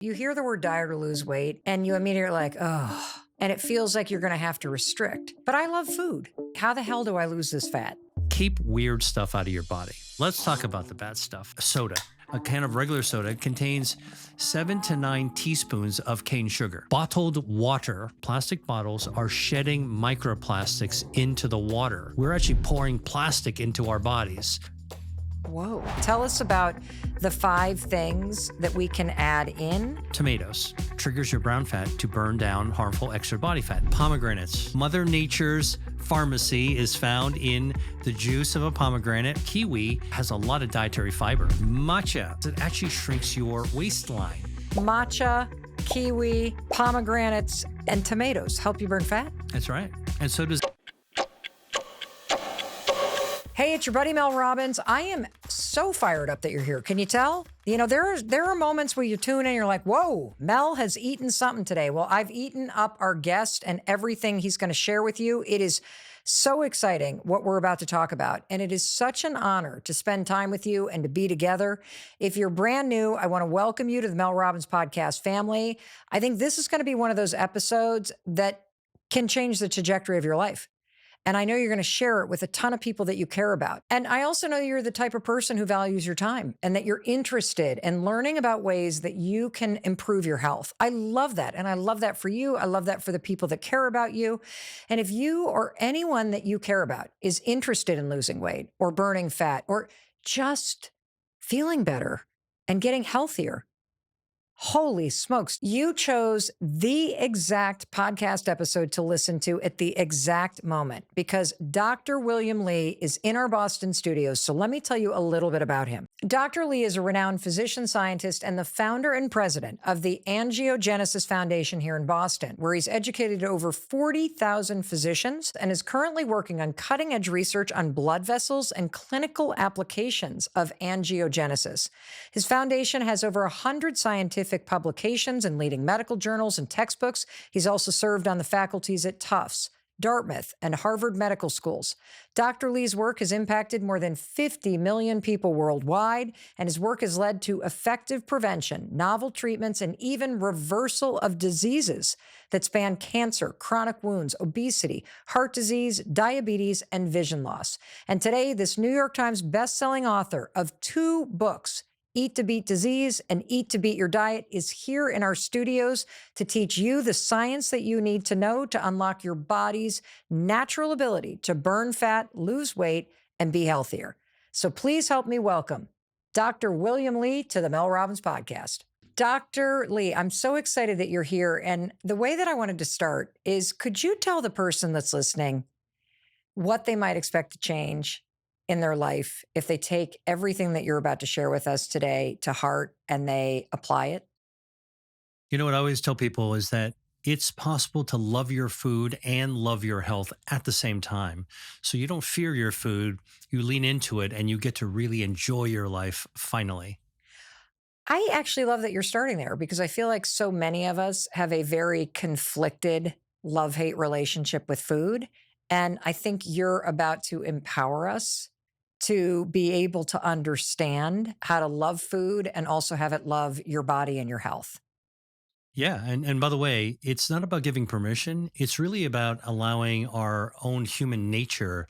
You hear the word diet or lose weight, and you immediately are like, oh, and it feels like you're going to have to restrict. But I love food. How the hell do I lose this fat? Keep weird stuff out of your body. Let's talk about the bad stuff. Soda. A can of regular soda contains 7 to 9 teaspoons of cane sugar. Bottled water, plastic bottles, are shedding microplastics into the water. We're actually pouring plastic into our bodies. Whoa. Tell us about the 5 things that we can add in. Tomatoes triggers your brown fat to burn down harmful extra body fat. Pomegranates. Mother Nature's pharmacy is found in the juice of a pomegranate. Kiwi has a lot of dietary fiber. Matcha, it actually shrinks your waistline. Matcha, kiwi, pomegranates, and tomatoes help you burn fat. That's right. And so does. Hey, it's your buddy Mel Robbins. I am so fired up that you're here. Can you tell? You know, there are moments where you tune in and you're like, whoa, Mel has eaten something today. Well, I've eaten up our guest and everything he's going to share with you. It is so exciting what we're about to talk about. And it is such an honor to spend time with you and to be together. If you're brand new, I want to welcome you to the Mel Robbins podcast family. I think this is going to be one of those episodes that can change the trajectory of your life. And I know you're going to share it with a ton of people that you care about. And I also know you're the type of person who values your time and that you're interested in learning about ways that you can improve your health. I love that. And I love that for you. I love that for the people that care about you. And if you or anyone that you care about is interested in losing weight or burning fat or just feeling better and getting healthier, holy smokes, you chose the exact podcast episode to listen to at the exact moment because Dr. William Li is in our Boston studios. So let me tell you a little bit about him. Dr. Li is a renowned physician scientist and the founder and president of the Angiogenesis Foundation here in Boston, where he's educated over 40,000 physicians and is currently working on cutting-edge research on blood vessels and clinical applications of angiogenesis. His foundation has over 100 scientific publications in leading medical journals and textbooks. He's also served on the faculties at Tufts, Dartmouth, and Harvard medical schools. Dr. Li's work has impacted more than 50 million people worldwide, and his work has led to effective prevention, novel treatments, and even reversal of diseases that span cancer, chronic wounds, obesity, heart disease, diabetes, and vision loss. And today, this New York Times bestselling author of 2 books, Eat to Beat Disease and Eat to Beat Your Diet, is here in our studios to teach you the science that you need to know to unlock your body's natural ability to burn fat, lose weight, and be healthier. So please help me welcome Dr. William Li to the Mel Robbins podcast. Dr. Li, I'm so excited that you're here. And the way that I wanted to start is, could you tell the person that's listening what they might expect to change in their life if they take everything that you're about to share with us today to heart and they apply it? You know what I always tell people is that it's possible to love your food and love your health at the same time. So you don't fear your food, you lean into it, and you get to really enjoy your life finally. I actually love that you're starting there because I feel like so many of us have a very conflicted love-hate relationship with food. And I think you're about to empower us to be able to understand how to love food and also have it love your body and your health. Yeah. And by the way, it's not about giving permission. It's really about allowing our own human nature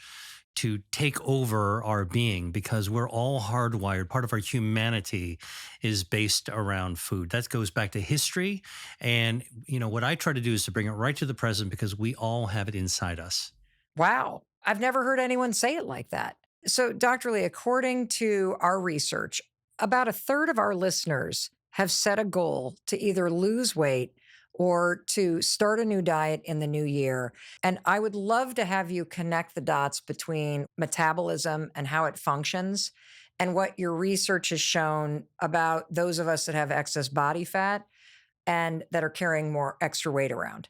to take over our being because we're all hardwired. Part of our humanity is based around food. That goes back to history. And, you know, what I try to do is to bring it right to the present because we all have it inside us. Wow. I've never heard anyone say it like that. So, Dr. Li, according to our research, about a third of our listeners have set a goal to either lose weight or to start a new diet in the new year. And I would love to have you connect the dots between metabolism and how it functions and what your research has shown about those of us that have excess body fat and that are carrying more extra weight around.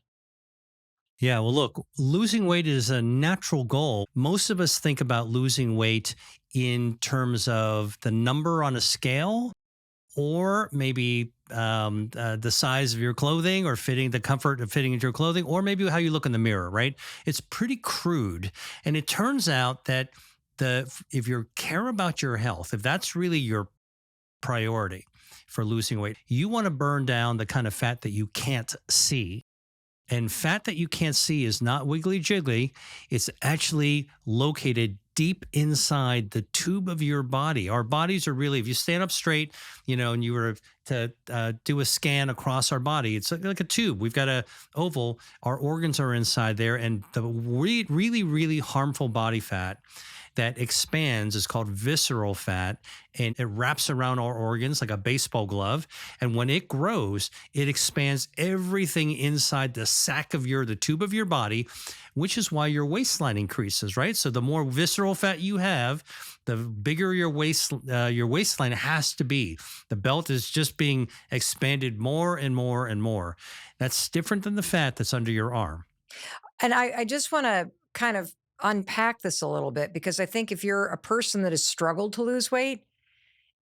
Yeah, well, look, losing weight is a natural goal. Most of us think about losing weight in terms of the number on a scale or maybe the size of your clothing or fitting the comfort of fitting into your clothing or maybe how you look in the mirror, right? It's pretty crude. And it turns out that if you care about your health, if that's really your priority, for losing weight. You want to burn down the kind of fat that you can't see. And fat that you can't see is not wiggly jiggly. It's actually located deep inside the tube of your body. Our bodies are really, if you stand up straight, and you were to do a scan across our body, it's like a tube. We've got a oval. Our organs are inside there. And the really, really harmful body fat that expands is called visceral fat, and it wraps around our organs like a baseball glove. And when it grows, it expands everything inside the sac of the tube of your body, which is why your waistline increases, right? So the more visceral fat you have, the bigger your waistline has to be. The belt is just being expanded more and more and more. That's different than the fat that's under your arm. And I just want to kind of unpack this a little bit, because I think if you're a person that has struggled to lose weight,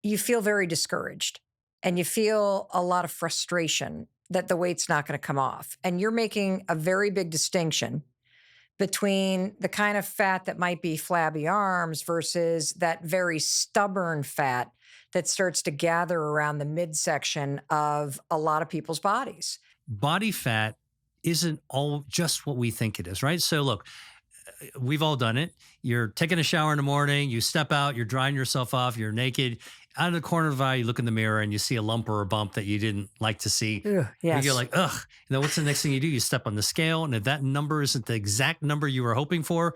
you feel very discouraged and you feel a lot of frustration that the weight's not going to come off. And you're making a very big distinction between the kind of fat that might be flabby arms versus that very stubborn fat that starts to gather around the midsection of a lot of people's bodies. Body fat isn't all just what we think it is, right? So look, we've all done it. You're taking a shower in the morning, you step out, you're drying yourself off, you're naked. Out of the corner of the eye, you look in the mirror and you see a lump or a bump that you didn't like to see. Ugh, yes. And you're like, ugh. What's the next thing you do? You step on the scale, and if that number isn't the exact number you were hoping for,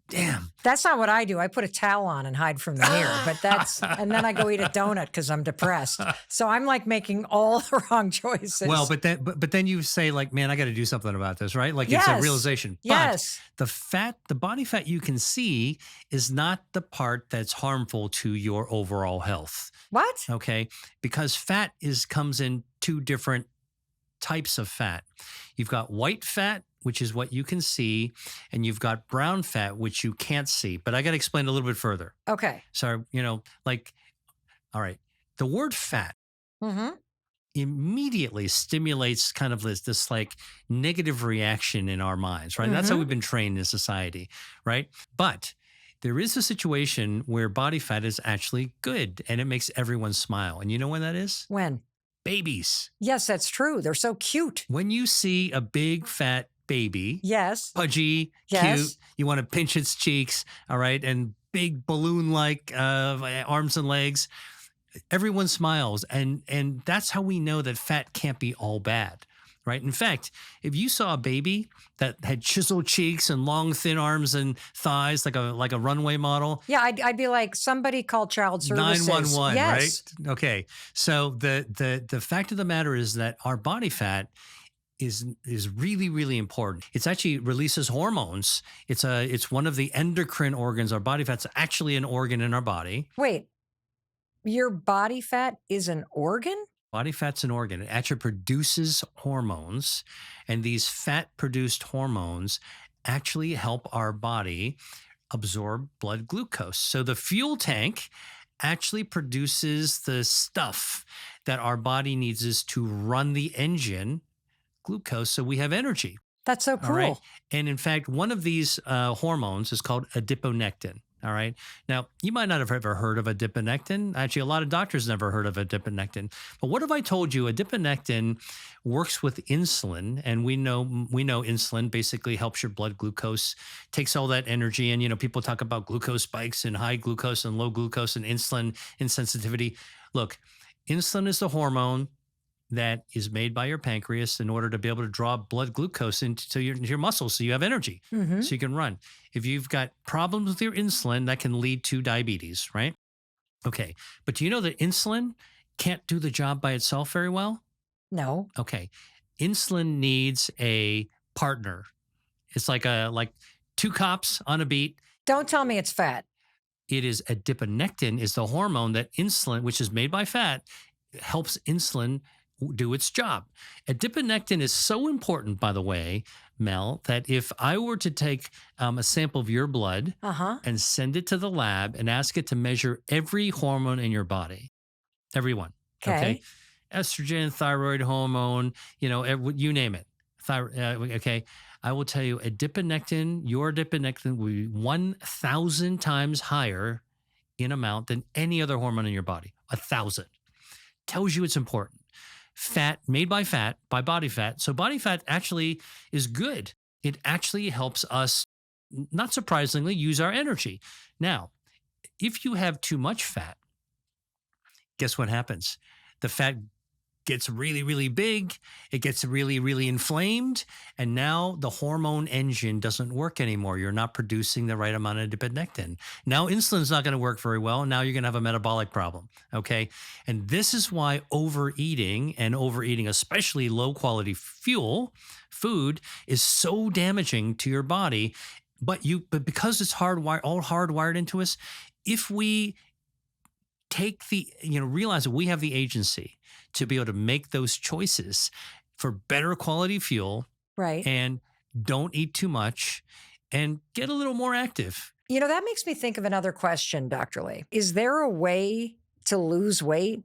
damn. That's not what I do. I put a towel on and hide from the mirror, and then I go eat a donut because I'm depressed. So I'm like making all the wrong choices. Well, but then you say like, man, I got to do something about this, right? Like yes. It's a realization. Yes. But the body fat you can see is not the part that's harmful to your overall health. What? Okay. Because fat comes in two different types of fat. You've got white fat, which is what you can see, and you've got brown fat, which you can't see. But I got to explain a little bit further. Okay. So, all right, the word fat immediately stimulates kind of this like negative reaction in our minds, right? That's how we've been trained in society, right? But there is a situation where body fat is actually good and it makes everyone smile. And you know when that is? When? Babies. Yes, that's true. They're so cute. When you see a big fat baby, yes, pudgy, cute, you want to pinch its cheeks, all right, and big balloon-like arms and legs, everyone smiles, and that's how we know that fat can't be all bad, right? In fact, if you saw a baby that had chiseled cheeks and long, thin arms and thighs, like a runway model, yeah, I'd be like, somebody call child services. 911, yes. right? Okay, so the fact of the matter is that our body fat is really, really important. It's actually releases hormones. It's one of the endocrine organs. Our body fat's actually an organ in our body. Wait, your body fat is an organ? Body fat's an organ. It actually produces hormones, and these fat-produced hormones actually help our body absorb blood glucose. So the fuel tank actually produces the stuff that our body needs to run the engine, glucose, so we have energy. That's so cool. All right? And in fact, one of these hormones is called adiponectin. All right. Now, you might not have ever heard of adiponectin. Actually, a lot of doctors never heard of adiponectin. But what if I told you adiponectin works with insulin, and we know insulin basically helps your blood glucose, takes all that energy, and people talk about glucose spikes and high glucose and low glucose and insulin insensitivity. Look, insulin is the hormone that is made by your pancreas in order to be able to draw blood glucose into your muscles so you have energy, so you can run. If you've got problems with your insulin, that can lead to diabetes, right? Okay. But do you know that insulin can't do the job by itself very well? No. Okay. Insulin needs a partner. It's like two cops on a beat. Don't tell me it's fat. It is adiponectin is the hormone that insulin, which is made by fat, helps insulin do its job. Adiponectin is so important, by the way, Mel, that if I were to take a sample of your blood and send it to the lab and ask it to measure every hormone in your body, everyone, okay? Estrogen, thyroid hormone, you name it. Okay. I will tell you, your adiponectin will be 1,000 times higher in amount than any other hormone in your body. 1,000. tells you it's important. Fat made by body fat. So body fat actually is good. It actually helps us, not surprisingly, use our energy. Now, if you have too much fat, guess what happens? The fat gets really, really big. It gets really, really inflamed. And now the hormone engine doesn't work anymore. You're not producing the right amount of epinephrine. Now insulin's not going to work very well. Now you're going to have a metabolic problem. Okay. And this is why overeating, especially low quality food, is so damaging to your body. But because it's all hardwired into us, if we realize that we have the agency to be able to make those choices for better quality fuel, right? And don't eat too much and get a little more active. That makes me think of another question, Dr. Lee. Is there a way to lose weight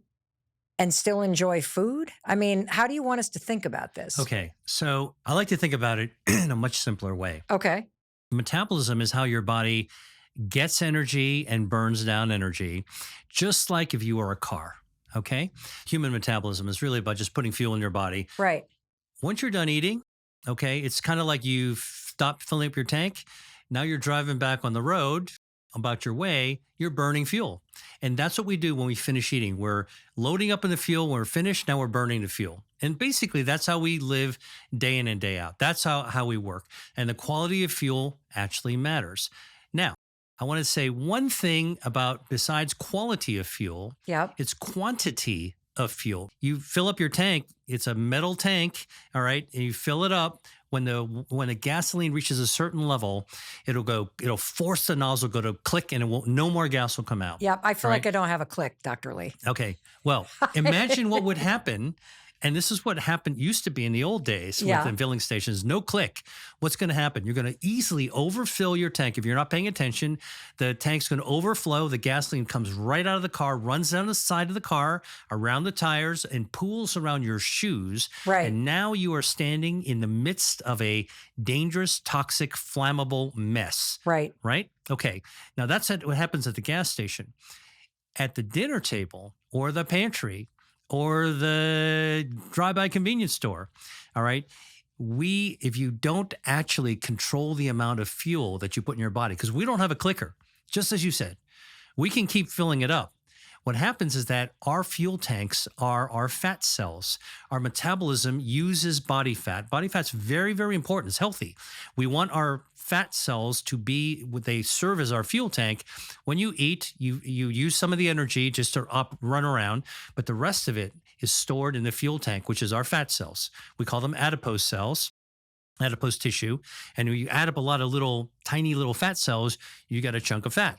and still enjoy food? I mean, how do you want us to think about this? Okay. So I like to think about it in a much simpler way. Okay. Metabolism is how your body gets energy and burns down energy, just like if you were a car. Okay. Human metabolism is really about just putting fuel in your body. Right. Once you're done eating, okay, it's kind of like you've stopped filling up your tank. Now you're driving back on the road about your way, you're burning fuel. And that's what we do when we finish eating. We're loading up in the fuel. When we're finished, now we're burning the fuel. And basically, that's how we live day in and day out. That's how we work. And the quality of fuel actually matters. Now, I want to say one thing about besides quality of fuel, it's quantity of fuel. You fill up your tank, it's a metal tank, all right, and you fill it up. When the gasoline reaches a certain level, it'll force the nozzle to click and no more gas will come out. Yep, I feel like I don't have a click, Dr. Lee. Okay, well, imagine what would happen. And this is what used to be in the old days with the filling stations, no click. What's going to happen? You're going to easily overfill your tank. If you're not paying attention, the tank's going to overflow. The gasoline comes right out of the car, runs down the side of the car, around the tires, and pools around your shoes. Right. And now you are standing in the midst of a dangerous, toxic, flammable mess. Right. Right? Okay. Now that's what happens at the gas station. At the dinner table or the pantry, or the drive-by convenience store, all right? If you don't actually control the amount of fuel that you put in your body, because we don't have a clicker, just as you said, we can keep filling it up. What happens is that our fuel tanks are our fat cells. Our metabolism uses body fat. Body fat's very, very important. It's healthy. We want our fat cells they serve as our fuel tank. When you eat, you use some of the energy just to run around, but the rest of it is stored in the fuel tank, which is our fat cells. We call them adipose cells. Adipose tissue. And when you add up a lot of tiny little fat cells, you got a chunk of fat.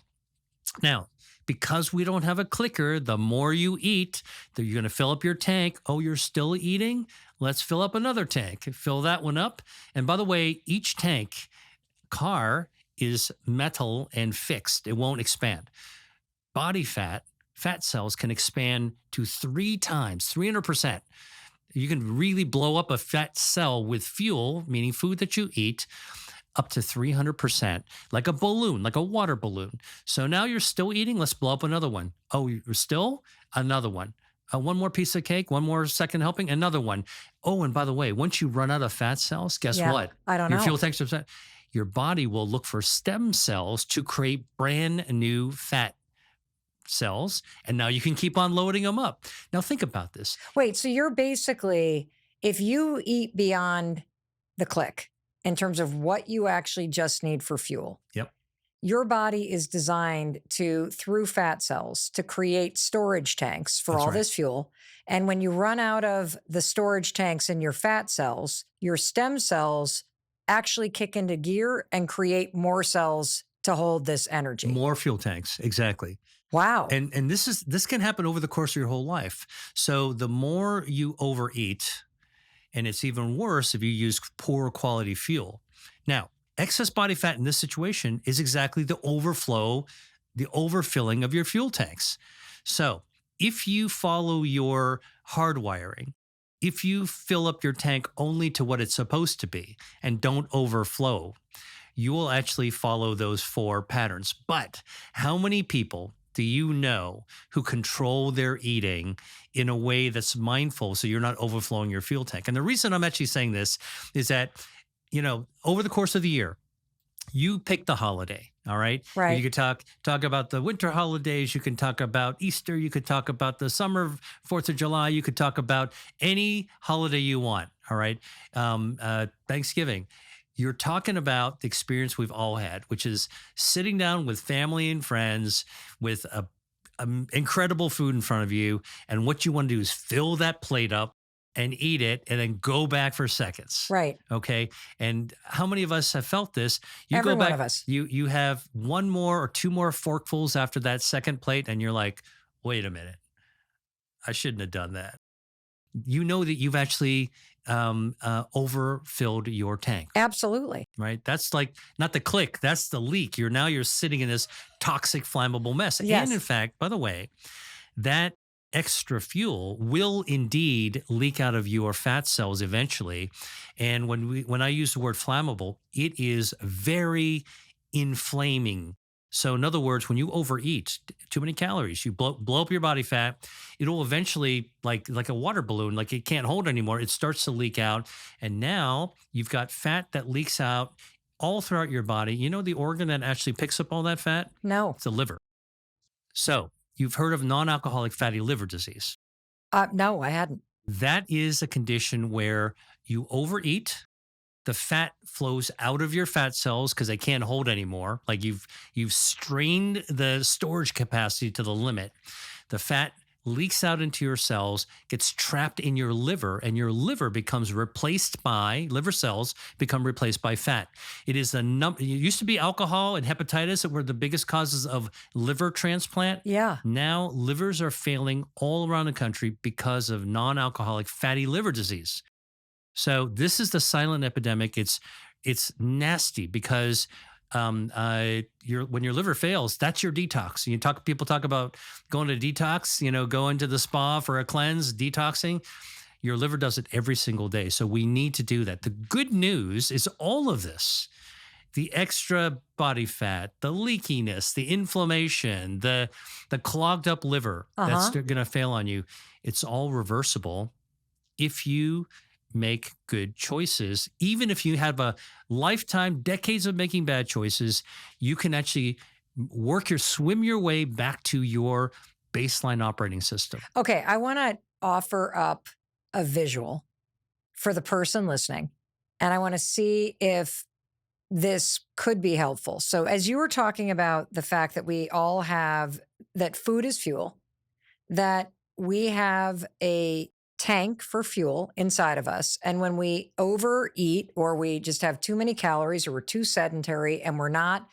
Now, because we don't have a clicker, the more you eat, you're going to fill up your tank. Oh, you're still eating? Let's fill up another tank. Fill that one up. And by the way, each car is metal and fixed. It won't expand. Body fat cells can expand to 3 times, 300%. You can really blow up a fat cell with fuel, meaning food that you eat, up to 300%, like a balloon, like a water balloon. So now you're still eating. Let's blow up another one. Oh, you're still? Another one. One more piece of cake, one more second helping, another one. Oh, and by the way, once you run out of fat cells, guess what? I don't know. Your fuel tanks are, your body will look for stem cells to create brand new fat cells. And now you can keep on loading them up. Now think about this. Wait, so you're basically, if you eat beyond the click, in terms of what you actually just need for fuel. Yep. Your body is designed through fat cells, to create storage tanks for all this fuel. And when you run out of the storage tanks in your fat cells, your stem cells actually kick into gear and create more cells to hold this energy. More fuel tanks, exactly. Wow. And this can happen over the course of your whole life. So the more you overeat, and it's even worse if you use poor quality fuel. Now, excess body fat in this situation is exactly the overfilling of your fuel tanks. So if you follow your hardwiring, if you fill up your tank only to what it's supposed to be and don't overflow, you will actually follow those 4 patterns. But how many people do you know who control their eating in a way that's mindful so you're not overflowing your fuel tank? And the reason I'm actually saying this is that, over the course of the year, you pick the holiday. All right. You Right. could talk about the winter holidays. You can talk about Easter. You could talk about the summer 4th of July. You could talk about any holiday you want. All right. Thanksgiving. You're talking about the experience we've all had, which is sitting down with family and friends with a incredible food in front of you. And what you want to do is fill that plate up and eat it and then go back for seconds. Right. Okay. And how many of us have felt this? You Every go back, one of us. you have one more or two more forkfuls after that second plate, and you're like, wait a minute, I shouldn't have done that. You know that you've actually overfilled your tank, Absolutely. right? That's like not the click, that's the leak. You're sitting in this toxic, flammable mess. Yes. And in fact, by the way, that extra fuel will indeed leak out of your fat cells eventually. And when I use the word flammable, it is very inflaming. So in other words, when you overeat too many calories, you blow up your body fat, it'll eventually, like a water balloon, like it can't hold anymore. It starts to leak out. And now you've got fat that leaks out all throughout your body. You know the organ that actually picks up all that fat? No. It's the liver. So you've heard of non-alcoholic fatty liver disease. No, I hadn't. That is a condition where you overeat, the fat flows out of your fat cells because they can't hold anymore. Like you've strained the storage capacity to the limit. The fat leaks out into your cells, gets trapped in your liver, and your liver becomes replaced by liver cells become replaced by fat. It is it used to be alcohol and hepatitis that were the biggest causes of liver transplant. Yeah. Now livers are failing all around the country because of non-alcoholic fatty liver disease. So this is the silent epidemic. It's nasty because when your liver fails, that's your detox. People talk about going to detox, going to the spa for a cleanse, detoxing. Your liver does it every single day. So we need to do that. The good news is all of this, the extra body fat, the leakiness, the inflammation, the clogged up liver that's going to fail on you. It's all reversible if you make good choices. Even if you have a lifetime, decades of making bad choices, you can actually swim your way back to your baseline operating system. Okay, I want to offer up a visual for the person listening, and I want to see if this could be helpful. So as you were talking about the fact that we all have, that food is fuel, that we have a tank for fuel inside of us. And when we overeat or we just have too many calories or we're too sedentary and we're not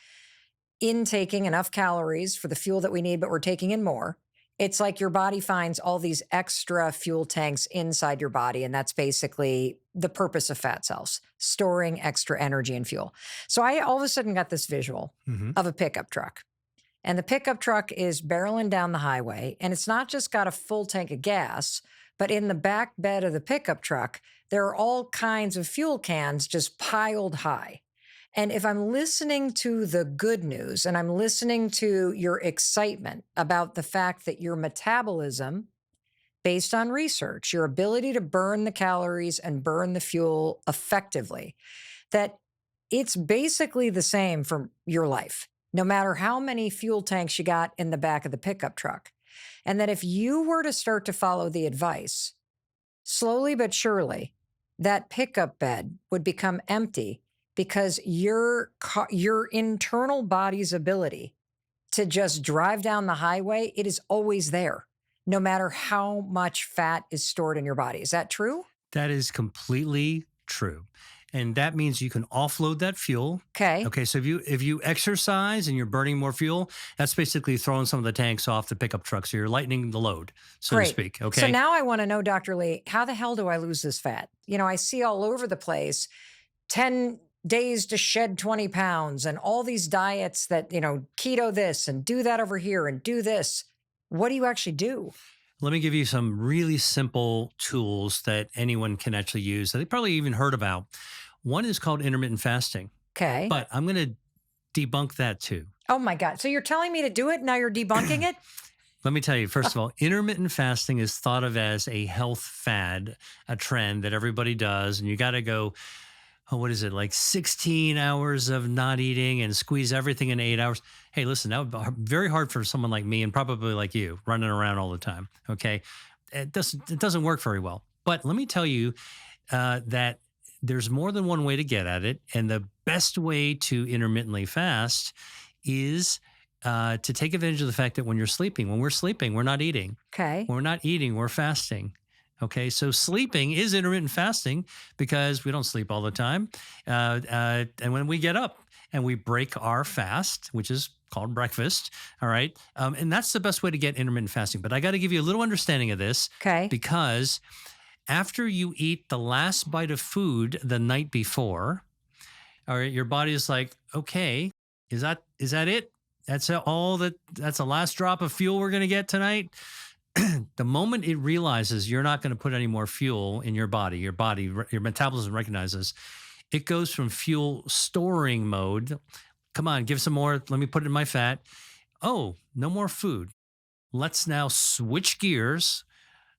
intaking enough calories for the fuel that we need, but we're taking in more, it's like your body finds all these extra fuel tanks inside your body. And that's basically the purpose of fat cells, storing extra energy and fuel. So I all of a sudden got this visual of a pickup truck. And the pickup truck is barreling down the highway. And it's not just got a full tank of gas, but in the back bed of the pickup truck, there are all kinds of fuel cans just piled high. And if I'm listening to the good news and I'm listening to your excitement about the fact that your metabolism, based on research, your ability to burn the calories and burn the fuel effectively, that it's basically the same for your life, no matter how many fuel tanks you got in the back of the pickup truck. And that if you were to start to follow the advice, slowly but surely, that pickup bed would become empty because your internal body's ability to just drive down the highway, it is always there, no matter how much fat is stored in your body. Is that true? That is completely true. And that means you can offload that fuel. Okay. Okay. So if you exercise and you're burning more fuel, that's basically throwing some of the tanks off the pickup truck. So you're lightening the load, so to speak. Okay. So now I want to know, Dr. Lee, how the hell do I lose this fat? I see all over the place 10 days to shed 20 pounds and all these diets that, keto this and do that over here and do this. What do you actually do? Let me give you some really simple tools that anyone can actually use that they probably even heard about. One is called intermittent fasting. Okay. But I'm going to debunk that too. Oh my God. So you're telling me to do it? Now you're debunking it? Let me tell you, first of all, intermittent fasting is thought of as a health fad, a trend that everybody does. And you got to go, oh, what is it, like 16 hours of not eating and squeeze everything in 8 hours. Hey, listen, that would be very hard for someone like me and probably like you running around all the time. Okay. It doesn't work very well. But let me tell you that there's more than one way to get at it. And the best way to intermittently fast is to take advantage of the fact that when we're sleeping, we're not eating. Okay. When we're not eating, we're fasting. Okay, so sleeping is intermittent fasting because we don't sleep all the time. And when we get up and we break our fast, which is called breakfast, all right, and that's the best way to get intermittent fasting. But I got to give you a little understanding of this, Okay. because after you eat the last bite of food the night before, all right, your body is like, okay, is that it? That's the last drop of fuel we're going to get tonight. The moment it realizes you're not going to put any more fuel in your body, your metabolism recognizes, it goes from fuel storing mode. Come on, give some more. Let me put it in my fat. Oh, no more food. Let's now switch gears.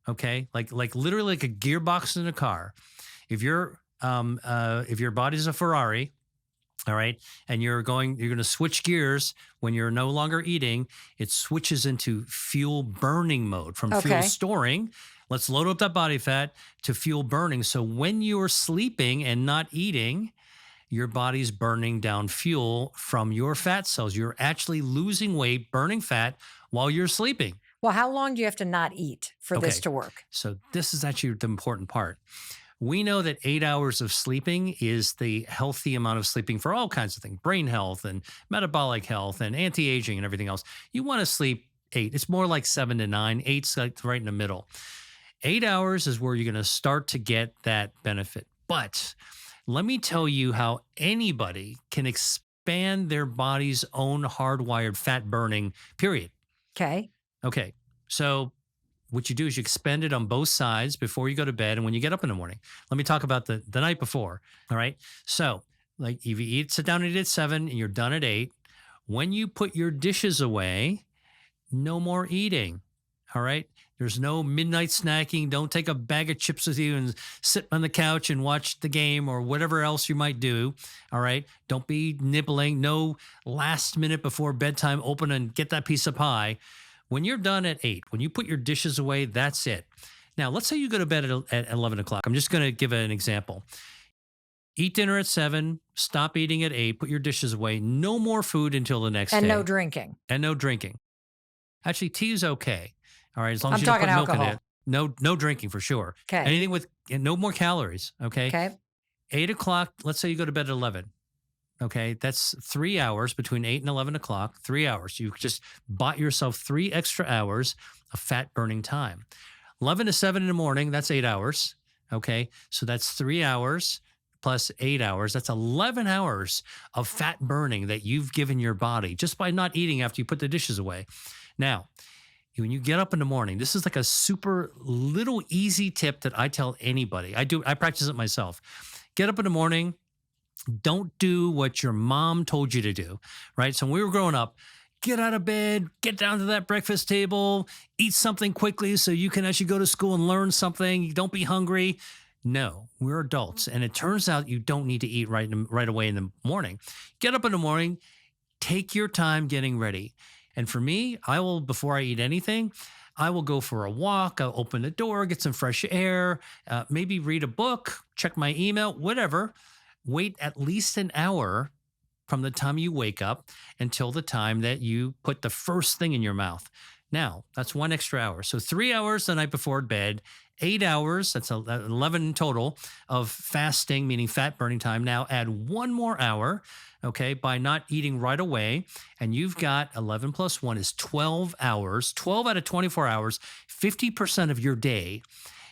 Okay, like literally like a gearbox in a car. If your body's a Ferrari, all right, and you're going to switch gears when you're no longer eating, it switches into fuel burning mode from fuel Okay. storing. Let's load up that body fat to fuel burning. So when you're sleeping and not eating, your body's burning down fuel from your fat cells. You're actually losing weight, burning fat while you're sleeping. Well, how long do you have to not eat for this Okay. to work? So this is actually the important part. We know that 8 hours of sleeping is the healthy amount of sleeping for all kinds of things, brain health and metabolic health and anti-aging and everything else. You want to sleep 8. It's more like 7 to 9. 8's like right in the middle. 8 hours is where you're going to start to get that benefit. But let me tell you how anybody can expand their body's own hardwired fat burning period. Okay. Okay. So what you do is you expend it on both sides before you go to bed and when you get up in the morning. Let me talk about the night before. All right. So like if you sit down and eat at 7 and you're done at 8, when you put your dishes away, no more eating. All right. There's no midnight snacking. Don't take a bag of chips with you and sit on the couch and watch the game or whatever else you might do. All right. Don't be nibbling. No last minute before bedtime, open and get that piece of pie. When you're done at 8, when you put your dishes away, that's it. Now, let's say you go to bed at 11 o'clock. I'm just going to give an example. Eat dinner at 7, stop eating at 8, put your dishes away. No more food until the next day. And no drinking. And no drinking. Actually, tea is okay. All right, as long as I'm you don't put talking milk in alcohol. it. No drinking for sure. Okay. Anything with no more calories, okay? Okay. 8 o'clock, let's say you go to bed at 11. Okay, that's 3 hours between 8 and 11 o'clock, 3 hours. You just bought yourself 3 extra hours of fat burning time. 11 to 7 in the morning, that's 8 hours. Okay, so that's 3 hours plus 8 hours. That's 11 hours of fat burning that you've given your body just by not eating after you put the dishes away. Now, when you get up in the morning, this is like a super little easy tip that I tell anybody. I practice it myself. Get up in the morning. Don't do what your mom told you to do, right? So when we were growing up, get out of bed, get down to that breakfast table, eat something quickly so you can actually go to school and learn something. Don't be hungry. No, we're adults. And it turns out you don't need to eat right away in the morning. Get up in the morning, take your time getting ready. And for me, before I eat anything, I will go for a walk. I'll open the door, get some fresh air, maybe read a book, check my email, whatever. Wait at least an hour from the time you wake up until the time that you put the first thing in your mouth. Now, that's 1 extra hour. So 3 hours the night before bed, 8 hours, that's 11 total of fasting, meaning fat burning time. Now add 1 more hour, okay, by not eating right away. And you've got 11 plus 1 is 12 hours, 12 out of 24 hours, 50% of your day.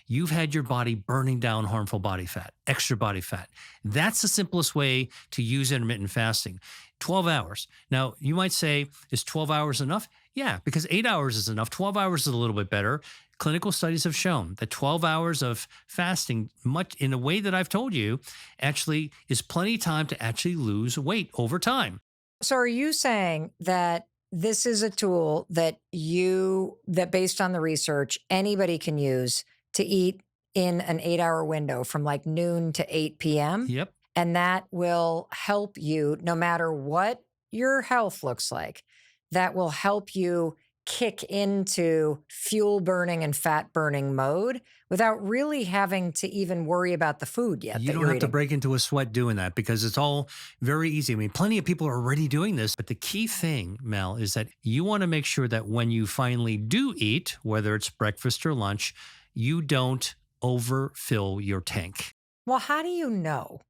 You've had your body burning down harmful body fat, extra body fat. That's the simplest way to use intermittent fasting. 12 hours. Now, you might say, is 12 hours enough? Yeah, because 8 hours is enough. 12 hours is a little bit better. Clinical studies have shown that 12 hours of fasting, much in the way that I've told you, actually is plenty of time to actually lose weight over time. So are you saying that this is a tool that based on the research, anybody can use to eat in an 8-hour window from like noon to 8 p.m. Yep. and that will help you no matter what your health looks like, that will help you kick into fuel burning and fat burning mode without really having to even worry about the food yet You that don't you're have to eating? break into a sweat doing that because it's all very easy. I mean, plenty of people are already doing this. But the key thing, Mel, is that you want to make sure that when you finally do eat, whether it's breakfast or lunch, you don't overfill your tank. Well, how do you know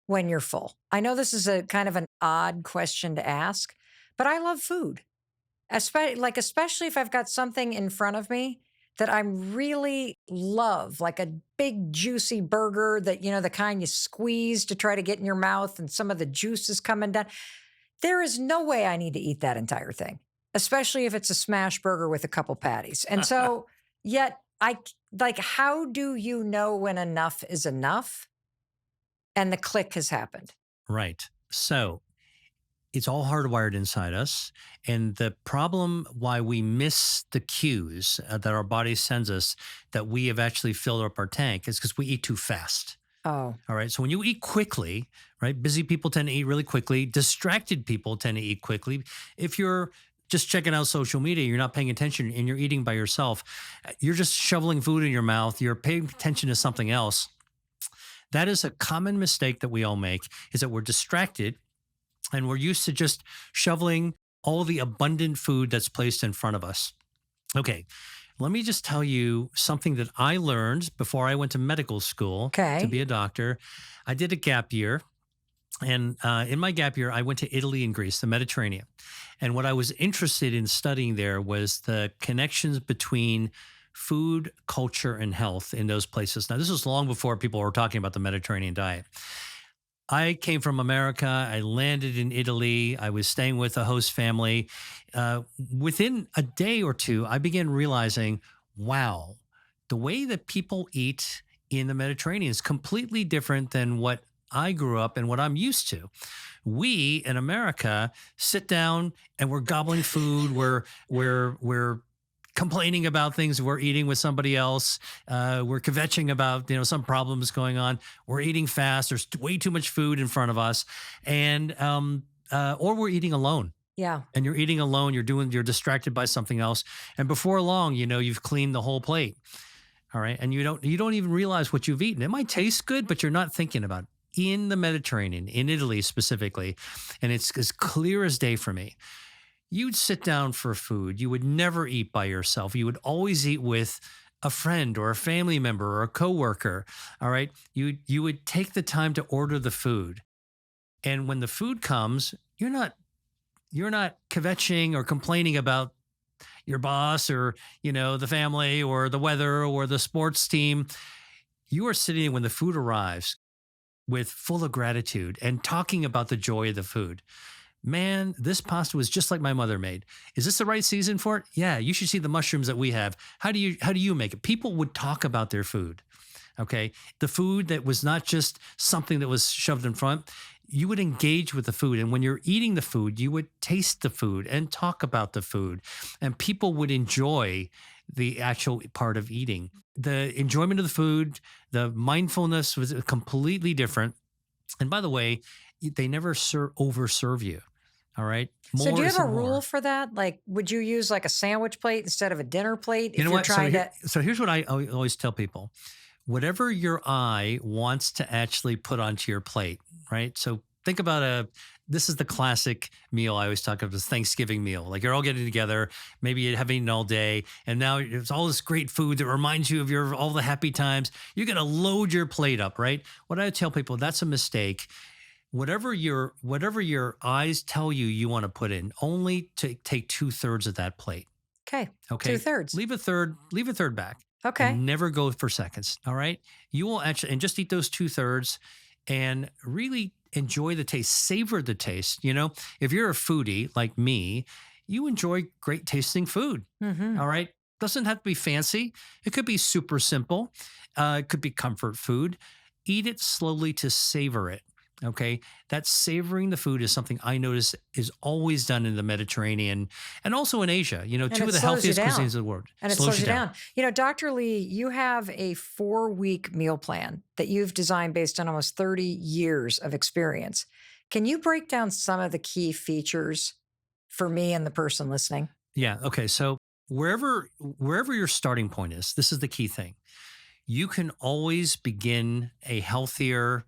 when you're full? I know this is a kind of an odd question to ask, but I love food. Especially if I've got something in front of me that I really love, like a big juicy burger that, the kind you squeeze to try to get in your mouth and some of the juice is coming down. There is no way I need to eat that entire thing, especially if it's a smash burger with a couple patties. And so, yet how do you know when enough is enough and the click has happened? Right. So it's all hardwired inside us. And the problem why we miss the cues that our body sends us that we have actually filled up our tank is because we eat too fast. Oh, All right. So when you eat quickly, right, busy people tend to eat really quickly, distracted people tend to eat quickly. If you're just checking out social media, you're not paying attention and you're eating by yourself, you're just shoveling food in your mouth, you're paying attention to something else. That is a common mistake that we all make is that we're distracted and we're used to just shoveling all the abundant food that's placed in front of us. Okay, let me just tell you something that I learned before I went to medical school to okay. be a doctor. I did a gap year. And in my gap year, I went to Italy and Greece, the Mediterranean. And what I was interested in studying there was the connections between food, culture, and health in those places. Now, this was long before people were talking about the Mediterranean diet. I came from America. I landed in Italy. I was staying with a host family. Within a day or two, I began realizing, wow, the way that people eat in the Mediterranean is completely different than what I grew up and what I'm used to. We in America sit down and we're gobbling food. We're complaining about things we're eating with somebody else. We're kvetching about some problems going on. We're eating fast. There's way too much food in front of us, and or we're eating alone. Yeah. And you're eating alone. You're distracted by something else, and before long, you've cleaned the whole plate. All right, and you don't even realize what you've eaten. It might taste good, but you're not thinking about it. In the Mediterranean, in Italy specifically, and it's as clear as day for me. You'd sit down for food. You would never eat by yourself. You would always eat with a friend or a family member or a coworker. All right. You would take the time to order the food. And when the food comes, you're not kvetching or complaining about your boss or, the family or the weather or the sports team. You are sitting when the food arrives with full of gratitude and talking about the joy of the food. Man, this pasta was just like my mother made. Is this the right season for it? Yeah, you should see the mushrooms that we have. How do you make it? People would talk about their food. Okay. The food that was not just something that was shoved in front. You would engage with the food. And when you're eating the food, you would taste the food and talk about the food. And people would enjoy the actual part of eating. The enjoyment of the food, the mindfulness was completely different. And by the way, they never overserve you. All right. So do More you is have a rule more. for that? Like, would you use like a sandwich plate instead of a dinner plate You if know you're what? trying to? So here's what I always tell people: whatever your eye wants to actually put onto your plate, right? So think about this is the classic meal I always talk about, this Thanksgiving meal. Like you're all getting together, maybe you haven't eaten all day, and now it's all this great food that reminds you of all the happy times. You're gonna load your plate up, right? What I tell people, that's a mistake. Whatever your eyes tell you want to put in, only to take 2/3 of that plate. Okay, two Okay. thirds. Leave a third back Okay. and never go for seconds. All right. You will actually, and just eat those 2/3 and really enjoy the taste, savor the taste. If you're a foodie like me, you enjoy great tasting food. Mm-hmm. All right. Doesn't have to be fancy. It could be super simple. It could be comfort food. Eat it slowly to savor it. Okay. That savoring the food is something I notice is always done in the Mediterranean and also in Asia. And Two it of the slows you healthiest cuisines down. of the world. And it Slows slows you you down. down. Dr. Lee, you have a 4-week meal plan that you've designed based on almost 30 years of experience. Can you break down some of the key features for me and the person listening? Yeah. Okay. So wherever your starting point is, this is the key thing. You can always begin a healthier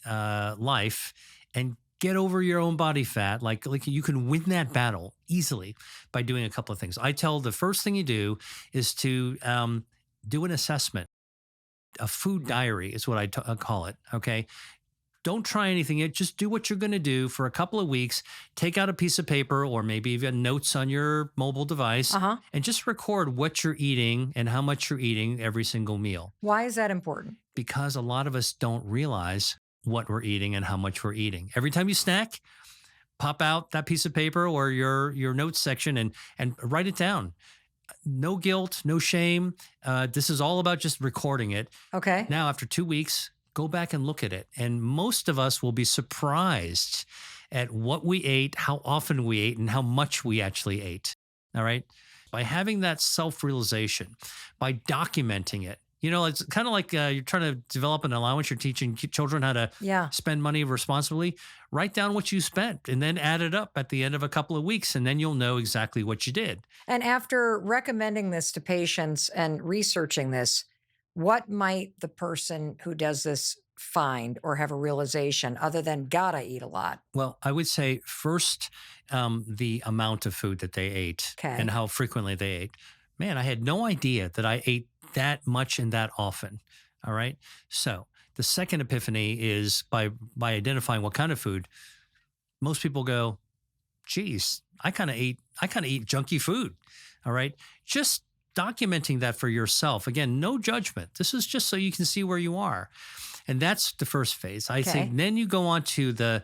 life and get over your own body fat. Like you can win that battle easily by doing a couple of things. I tell the first thing you do is to do an assessment. A food diary is what I call it. Okay. Don't try anything yet. Just do what you're going to do for a couple of weeks. Take out a piece of paper or maybe even notes on your mobile device Uh huh. and just record what you're eating and how much you're eating every single meal. Why is that important? Because a lot of us don't realize what we're eating and how much we're eating. Every time you snack, pop out that piece of paper or your notes section and write it down. No guilt, no shame. This is all about just recording it. Okay. Now, after 2 weeks, go back and look at it. And most of us will be surprised at what we ate, how often we ate, and how much we actually ate. All right. By having that self realization, by documenting it, it's kind of like you're trying to develop an allowance. You're teaching children how to Yeah. spend money responsibly. Write down what you spent and then add it up at the end of a couple of weeks. And then you'll know exactly what you did. And after recommending this to patients and researching this, what might the person who does this find or have a realization other than gotta eat a lot? Well, I would say first, the amount of food that they ate Okay. and how frequently they ate. Man, I had no idea that I ate that much and that often. All right. So the second epiphany is by identifying what kind of food. Most people go, geez, I kind of eat junky food. All right. Just documenting that for yourself. Again, no judgment. This is just so you can see where you are. And that's the first phase. I think then you go on to the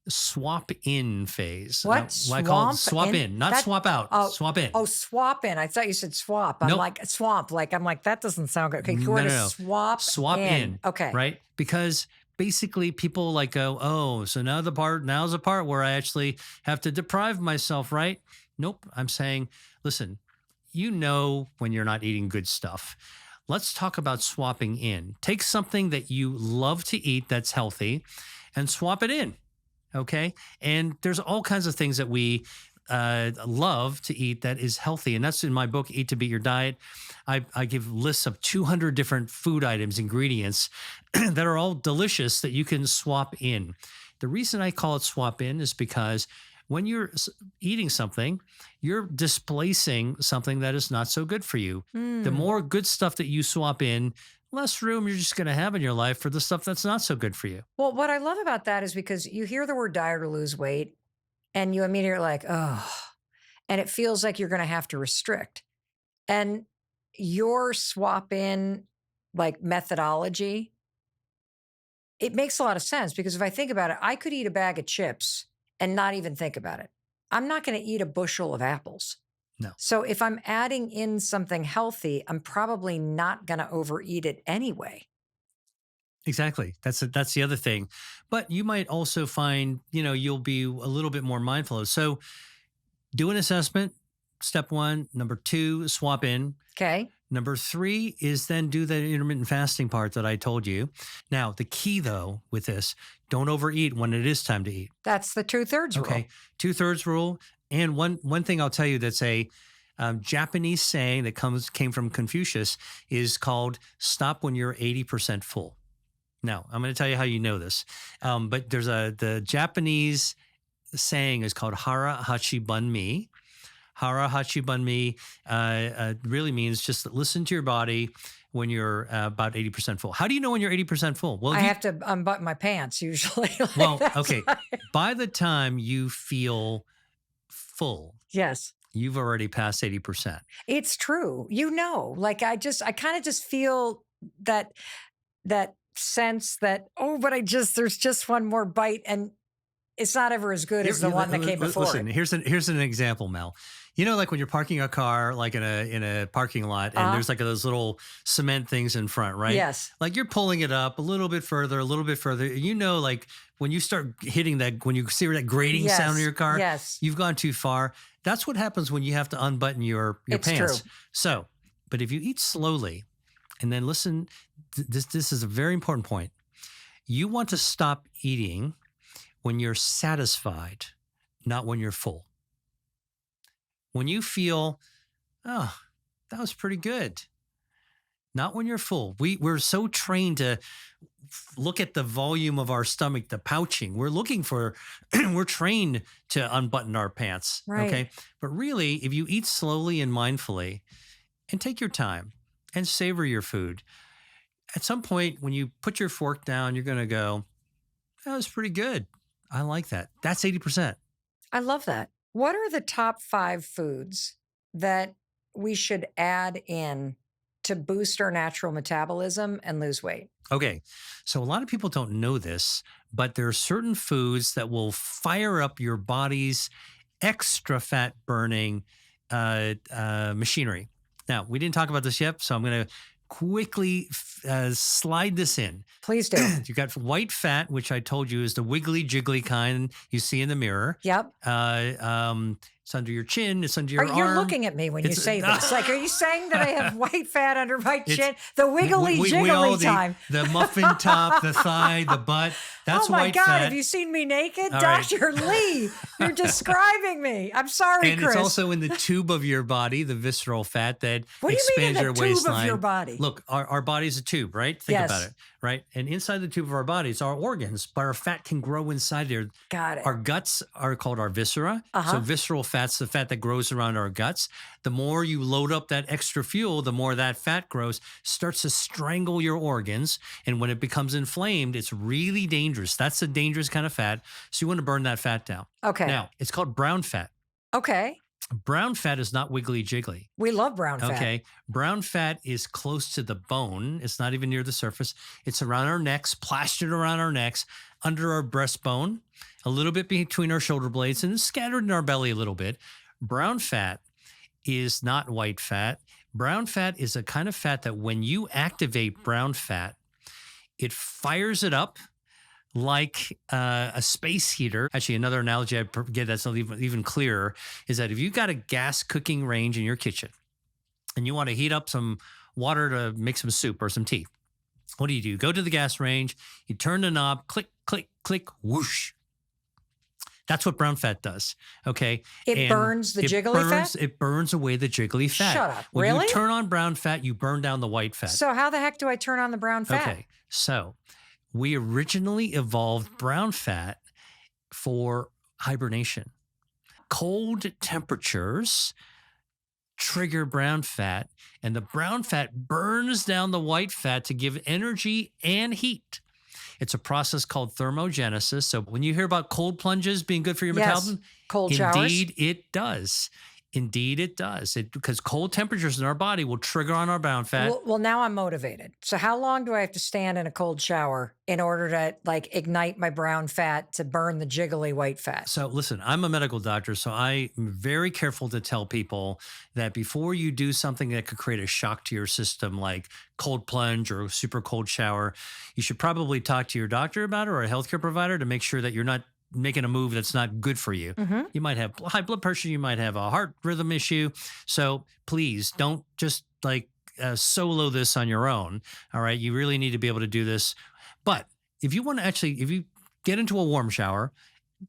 swap in phase. What? What I call it Swamp swap in, not swap out, swap in. Oh, swap in. I thought you said swap. I'm Nope. like swamp. I'm like, that doesn't sound good. Okay, No, go to no. swap in. Okay. Right? Because basically people like go, oh, so now's the part where I actually have to deprive myself, right? Nope. I'm saying, listen, when you're not eating good stuff. Let's talk about swapping in. Take something that you love to eat that's healthy and swap it in. Okay. And there's all kinds of things that we love to eat that is healthy. And that's in my book, Eat to Beat Your Diet. I give lists of 200 different food items, ingredients that are all delicious that you can swap in. The reason I call it swap in is because when you're eating something, you're displacing something that is not so good for you. The more good stuff that you swap in, less room you're just going to have in your life for the stuff that's not so good for you. Well, what I love about that is because you hear the word diet or lose weight and you immediately are like, oh, and it feels like you're going to have to restrict. And your swap in methodology, it makes a lot of sense because if I think about it, I could eat a bag of chips and not even think about it. I'm not going to eat a bushel of apples. No. So if I'm adding in something healthy, I'm probably not going to overeat it anyway. Exactly. That's the other thing. But you might also find, you'll be a little bit more mindful of. So do an assessment, step 1. Number 2, swap in. Okay. Number 3 is then do the intermittent fasting part that I told you. Now, the key though with this, don't overeat when it is time to eat. That's the 2/3 rule. Okay. 2/3 rule. And one thing I'll tell you that's a Japanese saying that came from Confucius is called stop when you're 80% full. Now, I'm going to tell you how you know this. But there's the Japanese saying is called hara hachi banmi. Hara hachi banmi really means just listen to your body when you're about 80% full. How do you know when you're 80% full? Well, I have to unbutton my pants usually. Well, okay. By the time you feel full, yes, you've already passed 80%. it's true. I kind of just feel that sense that, oh, but there's just one more bite. And it's not ever as good as the one that came before. Listen, here's an example, Mel. You know, like when you're parking a car, like in a parking lot, and there's like those little cement things in front, right? Yes. Like you're pulling it up a little bit further. You know, like when you start hitting that, when you see that grating sound in your car, you've gone too far. That's what happens when you have to unbutton your pants. True. So, but if you eat slowly, and then listen, this is a very important point. You want to stop eating when you're satisfied, not when you're full. When you feel, oh, that was pretty good. Not when you're full. We're so trained to look at the volume of our stomach, the pouching. We're trained to unbutton our pants. Right. Okay. But really, if you eat slowly and mindfully and take your time and savor your food, at some point when you put your fork down, you're going to go, that was pretty good. I like that. That's 80%. I love that. What are the top 5 foods that we should add in to boost our natural metabolism and lose weight? Okay. So a lot of people don't know this, but there are certain foods that will fire up your body's extra fat burning machinery. Now, we didn't talk about this yet, so I'm going to quickly slide this in. Please do. You got white fat, which I told you is the wiggly jiggly kind you see in the mirror. Yep. It's under your chin. It's under your arm. You're looking at me when you say this. Like, are you saying that I have white fat under my chin? The wiggly jiggly time. The muffin top, the thigh, the butt. That's white fat. Oh my God, have you seen me naked? All Dr. Lee, you're describing me. I'm sorry, and Chris. It's also in the tube of your body, the visceral fat that what do you mean expands in your the waistline. Tube of your body? Look, our body's a tube, right? Think about it, right? And inside the tube of our bodies are organs, but our fat can grow inside there. Got it. Our guts are called our viscera. So visceral fat's the fat that grows around our guts. The more you load up that extra fuel, the more that fat grows, starts to strangle your organs. And when it becomes inflamed, it's really dangerous. That's a dangerous kind of fat. So you want to burn that fat down. Okay. Now, it's called brown fat. Okay. Brown fat is not wiggly jiggly. We love brown fat. Okay. Brown fat is close to the bone. It's not even near the surface. It's around our necks, plastered around our necks, under our breastbone, a little bit between our shoulder blades, and scattered in our belly a little bit. Brown fat is not white fat. Brown fat is a kind of fat that when you activate brown fat, it fires it up like a space heater. Actually, another analogy I get that's even clearer is that if you got a gas cooking range in your kitchen and you want to heat up some water to make some soup or some tea, what do? You go to the gas range, you turn the knob, click, click, click, whoosh. That's what brown fat does. Okay. It burns the jiggly fat? It burns away the jiggly fat. Shut up. When Really? you turn on brown fat, you burn down the white fat. So how the heck do I turn on the brown fat? Okay. So we originally evolved brown fat for hibernation. Cold temperatures trigger brown fat, and the brown fat burns down the white fat to give energy and heat. It's a process called thermogenesis. So when you hear about cold plunges being good for your metabolism, cold showers. Indeed it does. Indeed it does. Because cold temperatures in our body will trigger on our brown fat. Well, now I'm motivated. So how long do I have to stand in a cold shower in order to like ignite my brown fat to burn the jiggly white fat? So listen, I'm a medical doctor, so I'm very careful to tell people that before you do something that could create a shock to your system, like cold plunge or super cold shower, you should probably talk to your doctor about it or a healthcare provider to make sure that you're not making a move that's not good for you. You might have high blood pressure. You might have a heart rhythm issue. So please don't just like solo this on your own. All right. You really need to be able to do this. But if you want to if you get into a warm shower,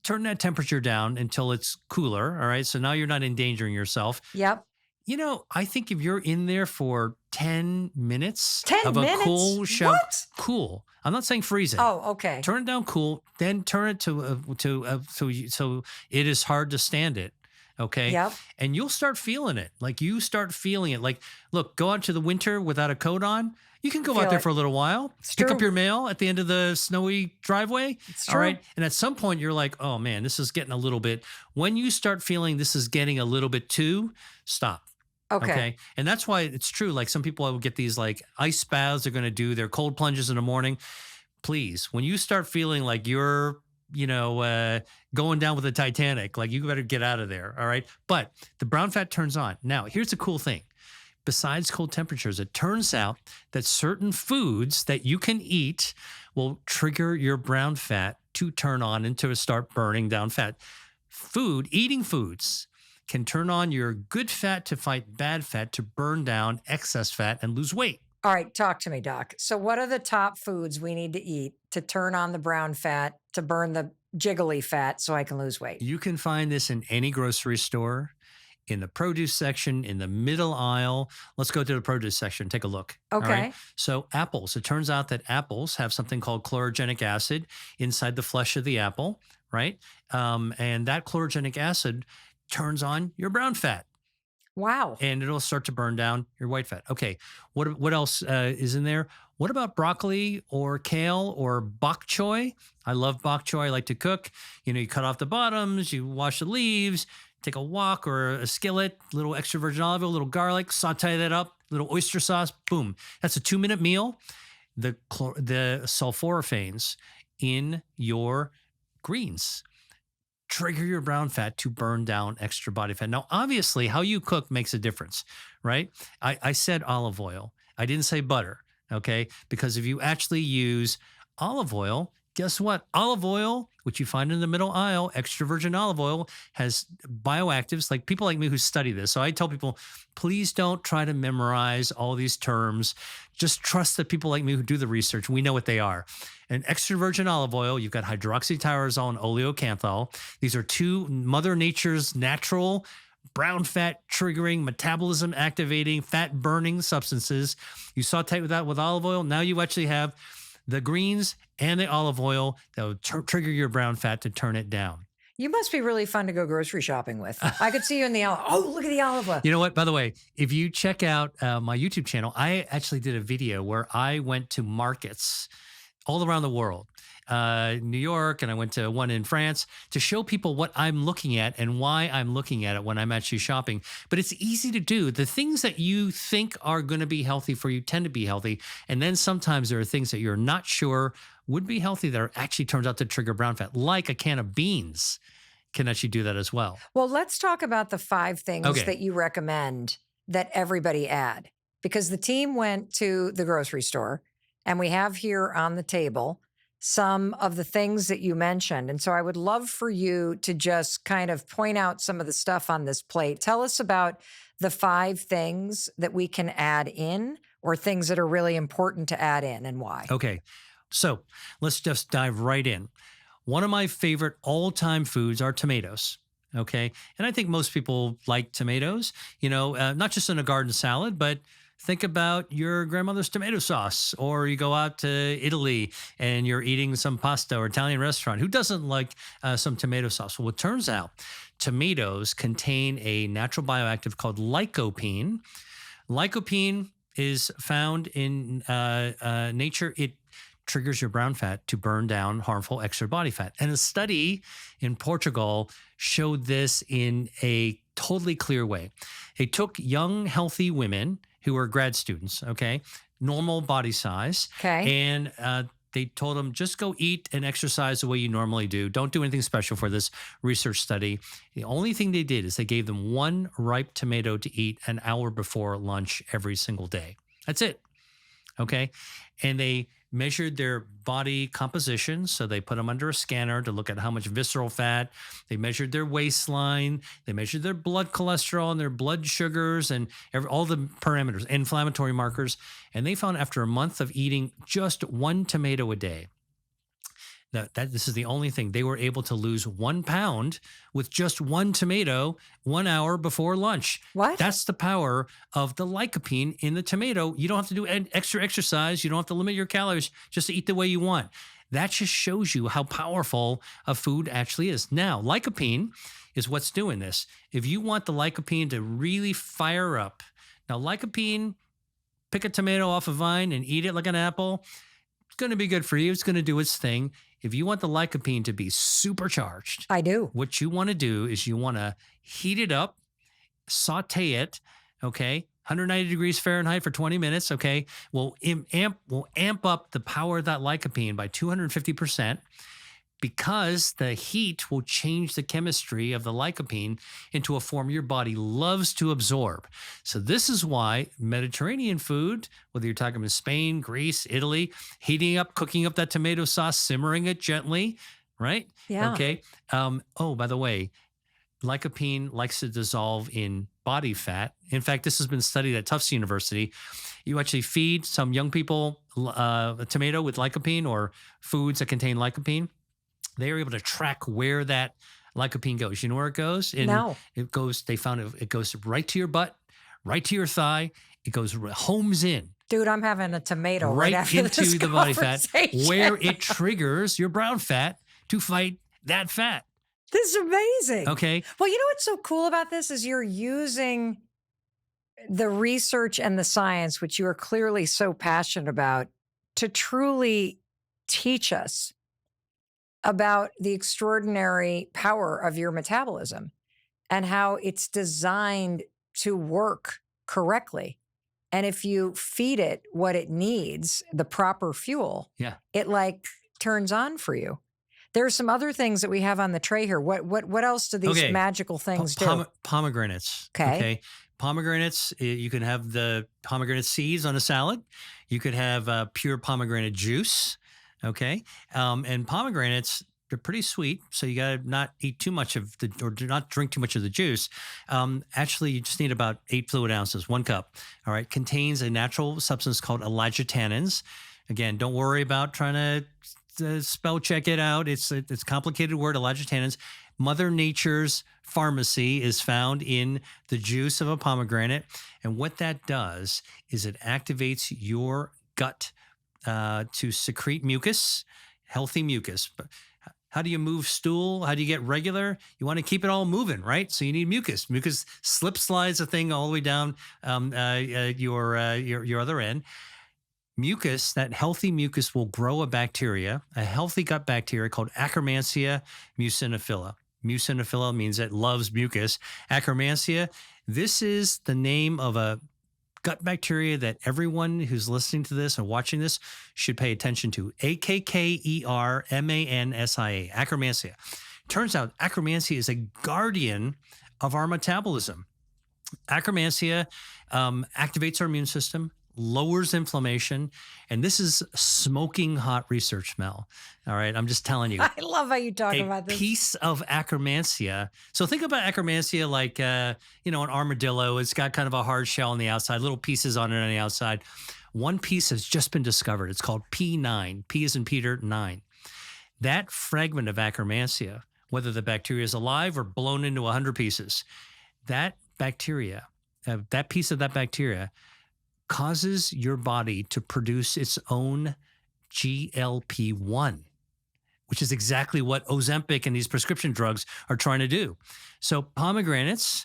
turn that temperature down until it's cooler. All right. So now you're not endangering yourself. Yep. You know, I think if you're in there for 10 minutes 10 of minutes? a cool shower, What? cool. I'm not saying freeze it. Oh, okay. Turn it down cool, then turn it so it is hard to stand it. Okay. Yep. And you'll start feeling it. Like you start feeling it. Like, look, go out to the winter without a coat on. You can go Feel out there it. for a little while. It's Pick true. up your mail at the end of the snowy driveway. It's All true. right. And at some point you're like, oh man, this is getting a little bit. When you start feeling this is getting a little bit too, stop. Okay. And that's why it's true. Like some people will get these like ice baths. They're going to do their cold plunges in the morning. Please, when you start feeling like you're going down with the Titanic. Like, you better get out of there. All right. But the brown fat turns on. Now, here's the cool thing. Besides cold temperatures, it turns out that certain foods that you can eat will trigger your brown fat to turn on and to start burning down fat. Eating foods can turn on your good fat to fight bad fat, to burn down excess fat and lose weight. All right, talk to me, Doc. So what are the top foods we need to eat to turn on the brown fat, to burn the jiggly fat so I can lose weight? You can find this in any grocery store, in the produce section, in the middle aisle. Let's go to the produce section. Take a look. Okay. All right? So apples. It turns out that apples have something called chlorogenic acid inside the flesh of the apple, right? And that chlorogenic acid turns on your brown fat. Wow. And it'll start to burn down your white fat. Okay. What else is in there? What about broccoli or kale or bok choy? I love bok choy. I like to cook. You cut off the bottoms, you wash the leaves, take a wok or a skillet, a little extra virgin olive oil, a little garlic, saute that up, a little oyster sauce, boom. That's a 2-minute meal. The sulforaphanes in your greens trigger your brown fat to burn down extra body fat. Now, obviously, how you cook makes a difference, right? I said olive oil. I didn't say butter, okay? Because if you actually use olive oil, guess what? Olive oil, which you find in the middle aisle, extra virgin olive oil, has bioactives, like people like me who study this. So I tell people, please don't try to memorize all these terms. Just trust the people like me who do the research. We know what they are. And extra virgin olive oil, you've got hydroxytyrosol and oleocanthal. These are two Mother Nature's natural brown fat triggering, metabolism activating, fat burning substances. You saute that with olive oil. Now you actually have the greens and the olive oil that will trigger your brown fat to turn it down. You must be really fun to go grocery shopping with. I could see you in the olive. Oh, look at the olive oil. You know what? By the way, if you check out my YouTube channel, I actually did a video where I went to markets all around the world, New York, and I went to one in France to show people what I'm looking at and why I'm looking at it when I'm actually shopping. But it's easy to do. The things that you think are going to be healthy for you tend to be healthy. And then sometimes there are things that you're not sure would be healthy that actually turns out to trigger brown fat, like a can of beans can actually do that as well. Well, let's talk about the 5 things that you recommend that everybody add, because the team went to the grocery store and we have here on the table some of the things that you mentioned. And so I would love for you to just kind of point out some of the stuff on this plate. Tell us about the 5 things that we can add in, or things that are really important to add in, and why. Okay. So let's just dive right in. One of my favorite all-time foods are tomatoes. Okay. And I think most people like tomatoes, not just in a garden salad, but think about your grandmother's tomato sauce, or you go out to Italy and you're eating some pasta or Italian restaurant. Who doesn't like some tomato sauce? Well, it turns out tomatoes contain a natural bioactive called lycopene. Lycopene is found in nature. It triggers your brown fat to burn down harmful extra body fat. And a study in Portugal showed this in a totally clear way. They took young, healthy women who were grad students, okay, normal body size, and they told them, just go eat and exercise the way you normally do. Don't do anything special for this research study. The only thing they did is they gave them 1 ripe tomato to eat an hour before lunch every single day. That's it, okay? And they measured their body composition. So they put them under a scanner to look at how much visceral fat. They measured their waistline. They measured their blood cholesterol and their blood sugars and all the parameters, inflammatory markers. And they found after a month of eating just 1 tomato a day, that this is the only thing, they were able to lose 1 pound with just 1 tomato 1 hour before lunch. What? That's the power of the lycopene in the tomato. You don't have to do extra exercise. You don't have to limit your calories just to eat the way you want. That just shows you how powerful a food actually is. Now, lycopene is what's doing this. If you want the lycopene to really fire up, now lycopene, pick a tomato off a vine and eat it like an apple. It's going to be good for you. It's going to do its thing. If you want the lycopene to be supercharged, I do. What you want to do is you want to heat it up, saute it, okay, 190 degrees Fahrenheit for 20 minutes, okay? We'll amp up the power of that lycopene by 250%. because the heat will change the chemistry of the lycopene into a form your body loves to absorb. So this is why Mediterranean food, whether you're talking about Spain, Greece, Italy, heating up, cooking up that tomato sauce, simmering it gently, right? Yeah. Okay. Oh, by the way, lycopene likes to dissolve in body fat. In fact, this has been studied at Tufts University. You actually feed some young people a tomato with lycopene or foods that contain lycopene. They are able to track where that lycopene goes. You know where it goes? No. It goes, they found it goes right to your butt, right to your thigh. It goes homes in. Dude, I'm having a tomato right after into this the body fat, conversation. where it triggers your brown fat to fight that fat. This is amazing. Okay. Well, you know what's so cool about this is you're using the research and the science, which you are clearly so passionate about, to truly teach us about the extraordinary power of your metabolism and how it's designed to work correctly. And if you feed it what it needs, the proper fuel, it like turns on for you. There are some other things that we have on the tray here. What else do these magical things do? Pomegranates. Okay. Pomegranates, you can have the pomegranate seeds on a salad. You could have pure pomegranate juice. Okay. And pomegranates, they're pretty sweet. So you got to not eat too much of or do not drink too much of the juice. Actually, you just need about 8 fluid ounces, 1 cup. All right. Contains a natural substance called allagitannins. Again, don't worry about trying to spell check it out. It's a complicated word, allagitannins. Mother Nature's pharmacy is found in the juice of a pomegranate. And what that does is it activates your gut to secrete mucus, healthy mucus. But how do you move stool? How do you get regular? You want to keep it all moving, right? So you need mucus. Mucus slip slides a thing all the way down your other end. Mucus, that healthy mucus will grow a healthy gut bacteria called Akkermansia muciniphila. Muciniphila means it loves mucus. Akkermansia, this is the name of a gut bacteria that everyone who's listening to this and watching this should pay attention to. Akkermansia, Akkermansia. Turns out Akkermansia is a guardian of our metabolism. Akkermansia activates our immune system, lowers inflammation, and this is smoking hot research, Mel. All right, I'm just telling you. I love how you talk about this. A piece of Akkermansia. So think about Akkermansia like, an armadillo. It's got kind of a hard shell on the outside, little pieces on it on the outside. One piece has just been discovered. It's called P9. P as in Peter, 9. That fragment of Akkermansia, whether the bacteria is alive or blown into 100 pieces, that bacteria, that piece of that bacteria causes your body to produce its own GLP-1, which is exactly what Ozempic and these prescription drugs are trying to do. So pomegranates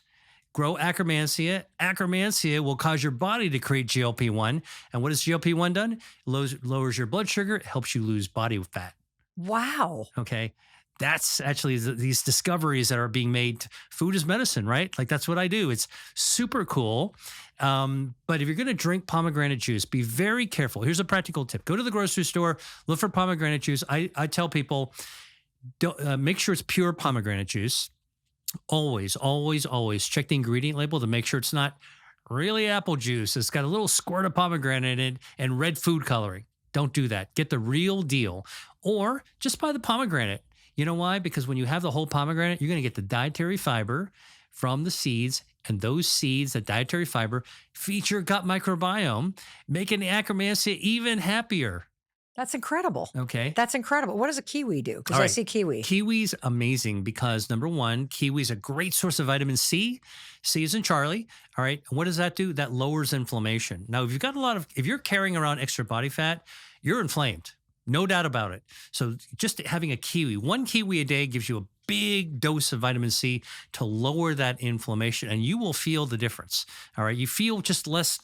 grow Akkermansia. Akkermansia will cause your body to create GLP-1. And what has GLP-1 done? Lowers your blood sugar, helps you lose body fat. Wow. Okay. That's actually these discoveries that are being made. Food is medicine, right? Like that's what I do. It's super cool. But if you're going to drink pomegranate juice, be very careful. Here's a practical tip. Go to the grocery store, look for pomegranate juice. I tell people, make sure it's pure pomegranate juice. Always, always, always check the ingredient label to make sure it's not really apple juice. It's got a little squirt of pomegranate in it and red food coloring. Don't do that. Get the real deal. Or just buy the pomegranate. You know why? Because when you have the whole pomegranate, you're going to get the dietary fiber from the seeds, and those seeds, that dietary fiber, feed your gut microbiome, making the Akkermansia even happier. That's incredible. Okay. That's incredible. What does a kiwi do? Because I see kiwi. Kiwi's amazing because, number one, kiwi's a great source of vitamin C. C is in Charlie. All right. What does that do? That lowers inflammation. Now, if you're carrying around extra body fat, you're inflamed. No doubt about it. So just having a kiwi, 1 kiwi a day gives you a big dose of vitamin C to lower that inflammation, and you will feel the difference. All right. You feel just less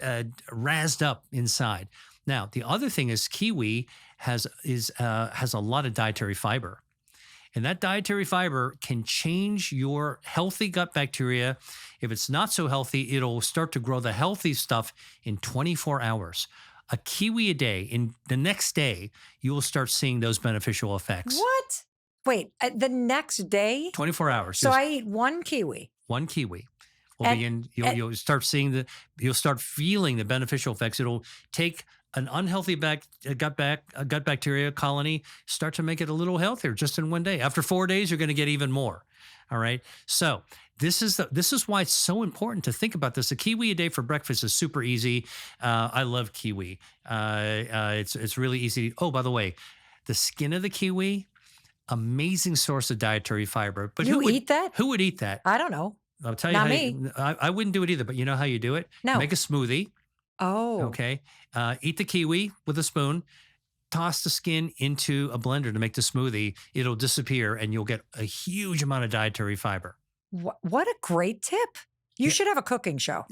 razzed up inside. Now, the other thing is kiwi has a lot of dietary fiber. And that dietary fiber can change your healthy gut bacteria. If it's not so healthy, it'll start to grow the healthy stuff in 24 hours. A kiwi a day, in the next day, you will start seeing those beneficial effects. What? Wait, the next day? 24 hours. So I eat one kiwi. One kiwi will And- begin. You'll start seeing you'll start feeling the beneficial effects. It'll take an unhealthy gut bacteria colony, start to make it a little healthier just in one day. After 4 days, you're going to get even more. All right. So this is why it's so important to think about this. A kiwi a day for breakfast is super easy. I love kiwi. It's really easy. Oh, by the way, the skin of the kiwi, amazing source of dietary fiber. But You eat that? Who would eat that? I don't know. I'll tell you Not how me. I wouldn't do it either, but you know how you do it? No. Make a smoothie. Oh. Okay. Eat the kiwi with a spoon. Toss the skin into a blender to make the smoothie. It'll disappear and you'll get a huge amount of dietary fiber. What a great tip. You should have a cooking show.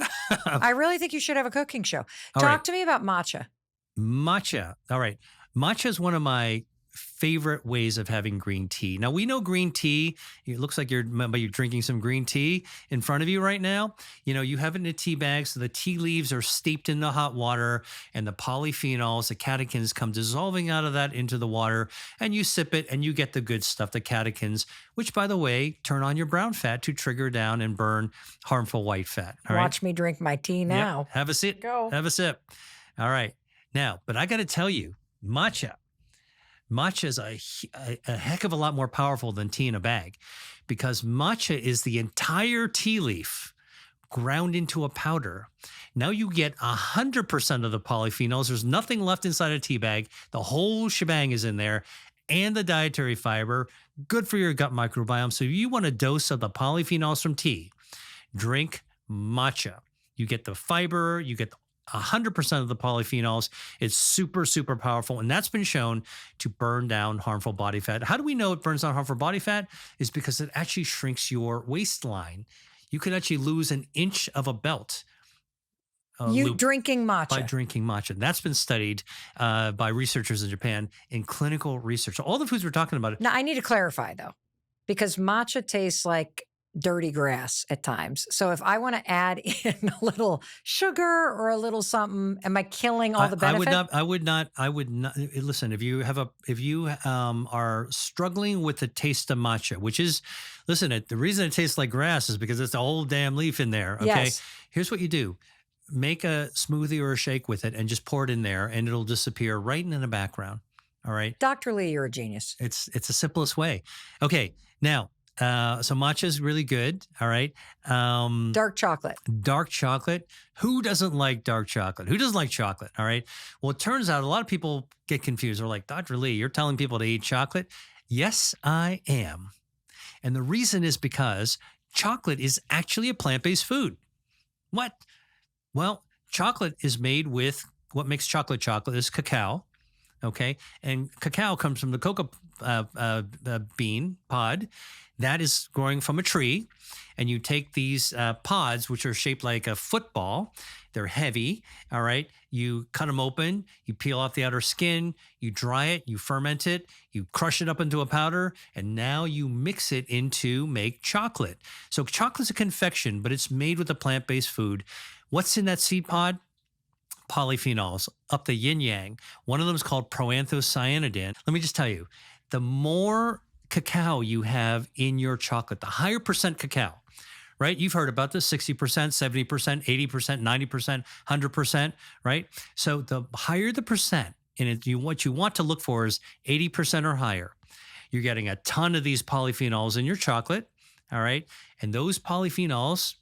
I really think you should have a cooking show. Talk to me about matcha. Matcha. All right. Matcha is one of my favorite ways of having green tea. Now, we know green tea, it looks like you're drinking some green tea in front of you right now. You know, you have it in a tea bag, so the tea leaves are steeped in the hot water and the polyphenols, the catechins come dissolving out of that into the water, and you sip it and you get the good stuff, the catechins, which, by the way, turn on your brown fat to trigger down and burn harmful white fat. All right? Watch me drink my tea now. Yep. Have a sip. Go. Have a sip. All right. Now, but I got to tell you, matcha is a heck of a lot more powerful than tea in a bag, because matcha is the entire tea leaf ground into a powder. Now you get 100% of the polyphenols. There's nothing left inside a tea bag. The whole shebang is in there, and the dietary fiber, good for your gut microbiome. So if you want a dose of the polyphenols from tea, drink matcha. You get the fiber, you get 100% of the polyphenols. It's super, super powerful. And that's been shown to burn down harmful body fat. How do we know it burns down harmful body fat? Is because it actually shrinks your waistline. You could actually lose an inch of a belt. Drinking matcha. By drinking matcha. That's been studied by researchers in Japan in clinical research. All the foods we're talking about. Now, I need to clarify, though, because matcha tastes like dirty grass at times. So if I want to add in a little sugar or a little something, am I killing all the benefit? I would not. Listen, if you are struggling with the taste of matcha, which is, the reason it tastes like grass is because it's the whole damn leaf in there. Okay. Yes. Here's what you do. Make a smoothie or a shake with it and just pour it in there and it'll disappear right in the background. All right. Dr. Lee, you're a genius. It's the simplest way. Okay. Now, so matcha is really good. All right. Dark chocolate. Dark chocolate. Who doesn't like dark chocolate? Who doesn't like chocolate? All right. Well, it turns out a lot of people get confused. They're like, Dr. Lee, you're telling people to eat chocolate? Yes, I am. And the reason is because chocolate is actually a plant-based food. What? Well, chocolate is made with what makes chocolate is cacao. Okay. And cacao comes from the cocoa bean pod that is growing from a tree. And you take these pods, which are shaped like a football. They're heavy. All right. You cut them open. You peel off the outer skin. You dry it. You ferment it. You crush it up into a powder. And now you mix it into make chocolate. So chocolate's a confection, but it's made with a plant-based food. What's in that seed pod? Polyphenols, up the yin yang. One of them is called proanthocyanidin. Let me just tell you, the more cacao you have in your chocolate, the higher percent cacao, right? You've heard about this, 60%, 70%, 80%, 90%, 100%, right? So the higher the percent, and what you want to look for is 80% or higher. You're getting a ton of these polyphenols in your chocolate, all right? And those polyphenols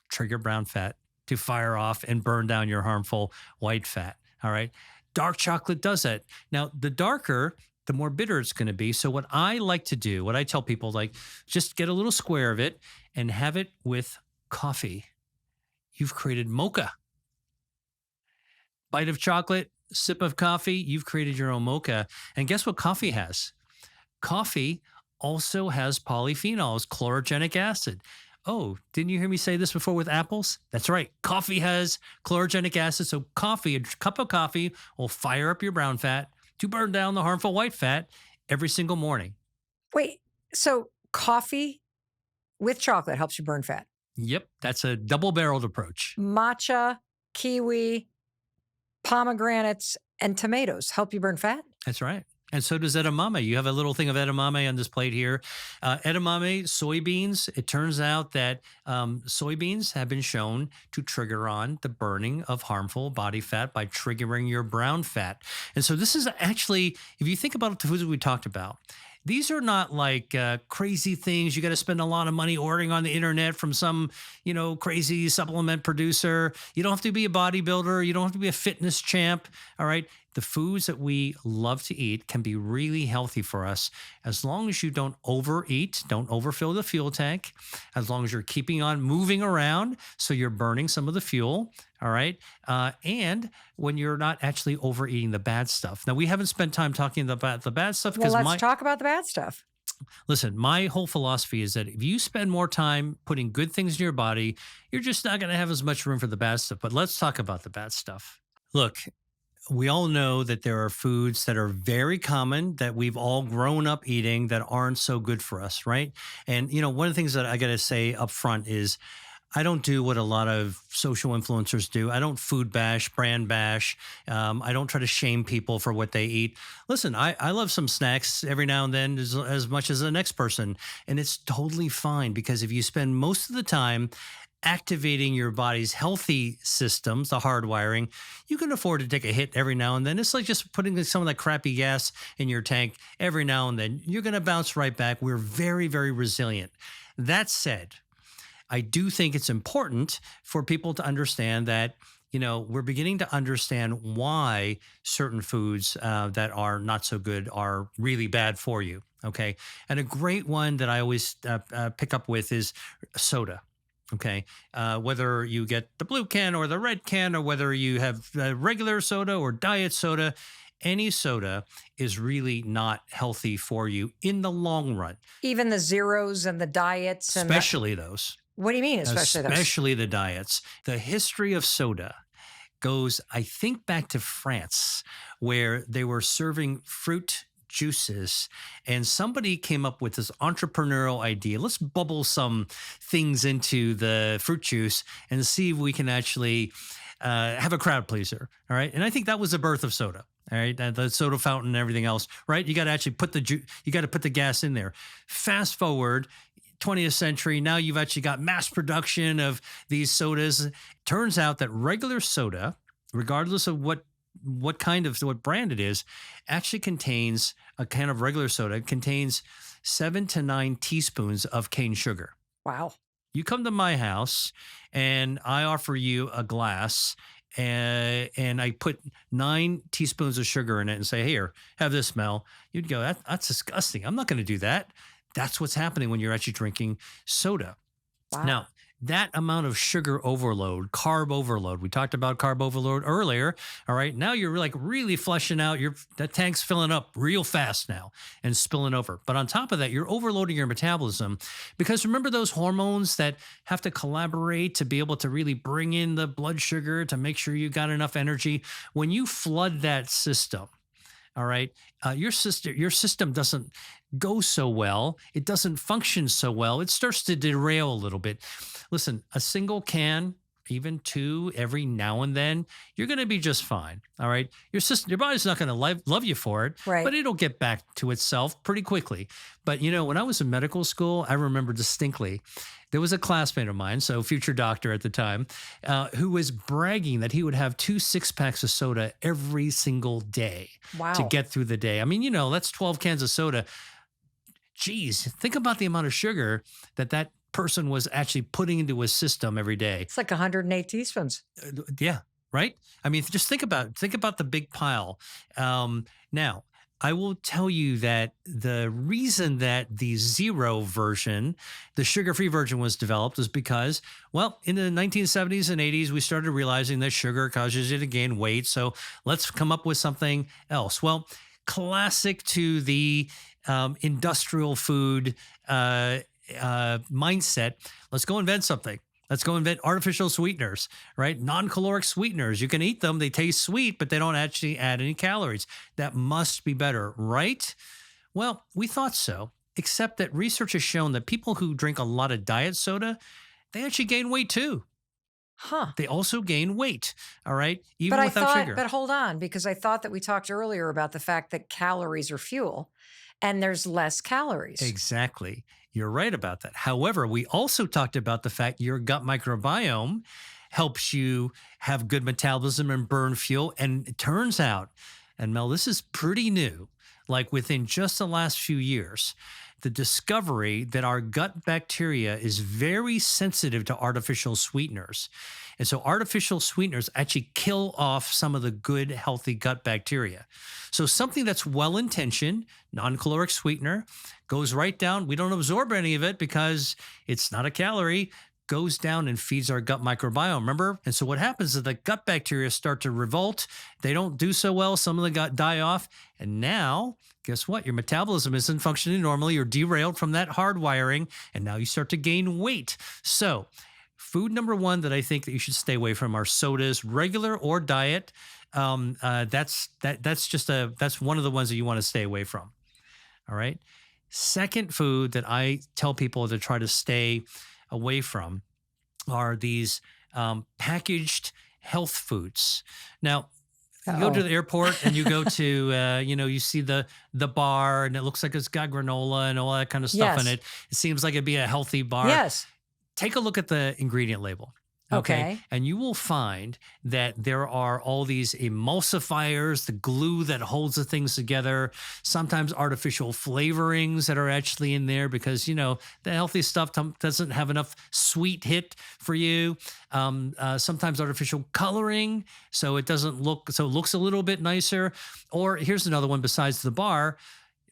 trigger brown fat to fire off and burn down your harmful white fat. All right. Dark chocolate does that. Now, the darker, the more bitter it's going to be. So what I like to do, what I tell people, like, just get a little square of it and have it with coffee. You've created mocha. Bite of chocolate, sip of coffee, you've created your own mocha. And guess what coffee has? Coffee also has polyphenols, chlorogenic acid. Oh, didn't you hear me say this before with apples? That's right. Coffee has chlorogenic acid. So a cup of coffee will fire up your brown fat to burn down the harmful white fat every single morning. Wait, so coffee with chocolate helps you burn fat? Yep. That's a double-barreled approach. Matcha, kiwi, pomegranates, and tomatoes help you burn fat? That's right. And so does edamame. You have a little thing of edamame on this plate here. Edamame, soybeans. It turns out that soybeans have been shown to trigger on the burning of harmful body fat by triggering your brown fat. And so this is actually, if you think about the foods we talked about, these are not like crazy things you got to spend a lot of money ordering on the internet from some, crazy supplement producer. You don't have to be a bodybuilder. You don't have to be a fitness champ. All right. The foods that we love to eat can be really healthy for us as long as you don't overeat, don't overfill the fuel tank, as long as you're keeping on moving around so you're burning some of the fuel. All right. And when you're not actually overeating the bad stuff. Now, we haven't spent time talking about the bad stuff Well, because let's talk about the bad stuff. listen, my whole philosophy is that if you spend more time putting good things in your body, you're just not going to have as much room for the bad stuff. But let's talk about the bad stuff. Look, we all know that there are foods that are very common that we've all grown up eating that aren't so good for us, right? And, one of the things that I got to say up front is I don't do what a lot of social influencers do. I don't food bash, brand bash. I don't try to shame people for what they eat. Listen, I love some snacks every now and then as much as the next person. And it's totally fine because if you spend most of the time activating your body's healthy systems, the hardwiring, you can afford to take a hit every now and then. It's like just putting some of that crappy gas in your tank every now and then. You're going to bounce right back. We're very, very resilient. That said, I do think it's important for people to understand that, we're beginning to understand why certain foods that are not so good are really bad for you. Okay. And a great one that I always pick up with is soda. Okay. Whether you get the blue can or the red can, or whether you have regular soda or diet soda, any soda is really not healthy for you in the long run. Even the zeros and the diets. And Especially those. What do you mean, especially those? Especially the diets. The history of soda goes, I think, back to France, where they were serving fruit juices and somebody came up with this entrepreneurial idea. Let's bubble some things into the fruit juice and see if we can actually have a crowd pleaser. All right. And I think that was the birth of soda. All right. The soda fountain and everything else. Right. You got to actually put you got to put the gas in there. Fast forward 20th century. Now you've actually got mass production of these sodas. Turns out that regular soda, regardless of what brand it is, actually contains a can of regular soda contains 7 to 9 teaspoons of cane sugar. Wow. You come to my house and I offer you a glass and I put 9 teaspoons of sugar in it and say, here, have this smell. You'd go, that's disgusting. I'm not going to do that. That's what's happening when you're actually drinking soda. Wow. Now, that amount of sugar overload, carb overload, we talked about carb overload earlier. All right. Now you're like really flushing out. That tank's filling up real fast now and spilling over. But on top of that, you're overloading your metabolism because remember those hormones that have to collaborate to be able to really bring in the blood sugar to make sure you got enough energy. When you flood that system, all right, your system doesn't go so well. It doesn't function so well. It starts to derail a little bit. Listen, a single can, even 2 every now and then, you're going to be just fine. All right. Your body's not going to love you for it, right, but it'll get back to itself pretty quickly. But, when I was in medical school, I remember distinctly, there was a classmate of mine, so future doctor at the time, who was bragging that he would have 2 6-packs of soda every single day to get through the day. I mean, that's 12 cans of soda. Geez, think about the amount of sugar that person was actually putting into his system every day. It's like 108 teaspoons. Yeah, right? I mean, just think about the big pile. Now, I will tell you that the reason that the zero version, the sugar-free version was developed is because, well, in the 1970s and 80s, we started realizing that sugar causes you to gain weight. So let's come up with something else. Well, classic to the industrial food mindset, let's go invent something. Let's go invent artificial sweeteners, right? Non-caloric sweeteners. You can eat them. They taste sweet, but they don't actually add any calories. That must be better, right? Well, we thought so, except that research has shown that people who drink a lot of diet soda, they actually gain weight too. Huh. They also gain weight, all right, even But I without thought, sugar. but hold on, because I thought that we talked earlier about the fact that calories are fuel and there's less calories. Exactly. You're right about that. However, we also talked about the fact your gut microbiome helps you have good metabolism and burn fuel. And it turns out, and Mel, this is pretty new, like within just the last few years, the discovery that our gut bacteria is very sensitive to artificial sweeteners. And so artificial sweeteners actually kill off some of the good, healthy gut bacteria. So something that's well-intentioned, non-caloric sweetener, goes right down. We don't absorb any of it because it's not a calorie, goes down and feeds our gut microbiome, remember? And so what happens is the gut bacteria start to revolt. They don't do so well. Some of the gut die off. And now, guess what? Your metabolism isn't functioning normally. You're derailed from that hardwiring, and now you start to gain weight. So food number one that I think that you should stay away from are sodas, regular or diet. That's one of the ones that you want to stay away from. All right. Second food that I tell people to try to stay away from are these packaged health foods. Now, you go to the airport and you go to, you see the bar and it looks like it's got granola and all that kind of stuff in it. It seems like it'd be a healthy bar. Yes. Take a look at the ingredient label. Okay. And you will find that there are all these emulsifiers, the glue that holds the things together, sometimes artificial flavorings that are actually in there because, the healthy stuff doesn't have enough sweet hit for you. Sometimes artificial coloring, so it looks a little bit nicer. Or here's another one besides the bar.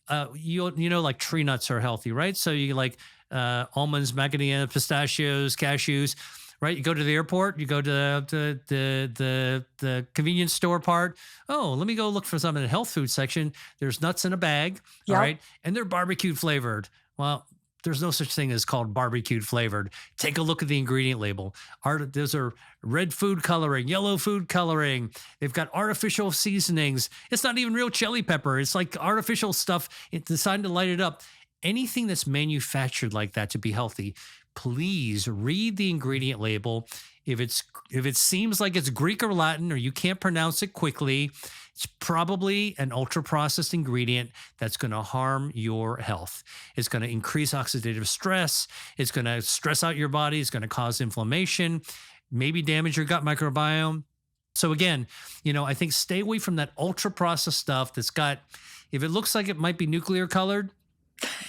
Like tree nuts are healthy, right? So you like almonds, macadamia, pistachios, cashews. Right, you go to the airport, you go to the convenience store part. Oh, let me go look for some in the health food section. There's nuts in a bag, all right, and they're barbecue flavored. Well, there's no such thing as called barbecued flavored. Take a look at the ingredient label. Those are red food coloring, yellow food coloring. They've got artificial seasonings. It's not even real chili pepper. It's like artificial stuff. It's designed to light it up. Anything that's manufactured like that to be healthy, please read the ingredient label. If it seems like it's Greek or Latin or you can't pronounce it quickly, it's probably an ultra-processed ingredient that's going to harm your health. It's going to increase oxidative stress. It's going to stress out your body. It's going to cause inflammation, maybe damage your gut microbiome. So again, I think stay away from that ultra-processed stuff that's got, if it looks like it might be nuclear colored,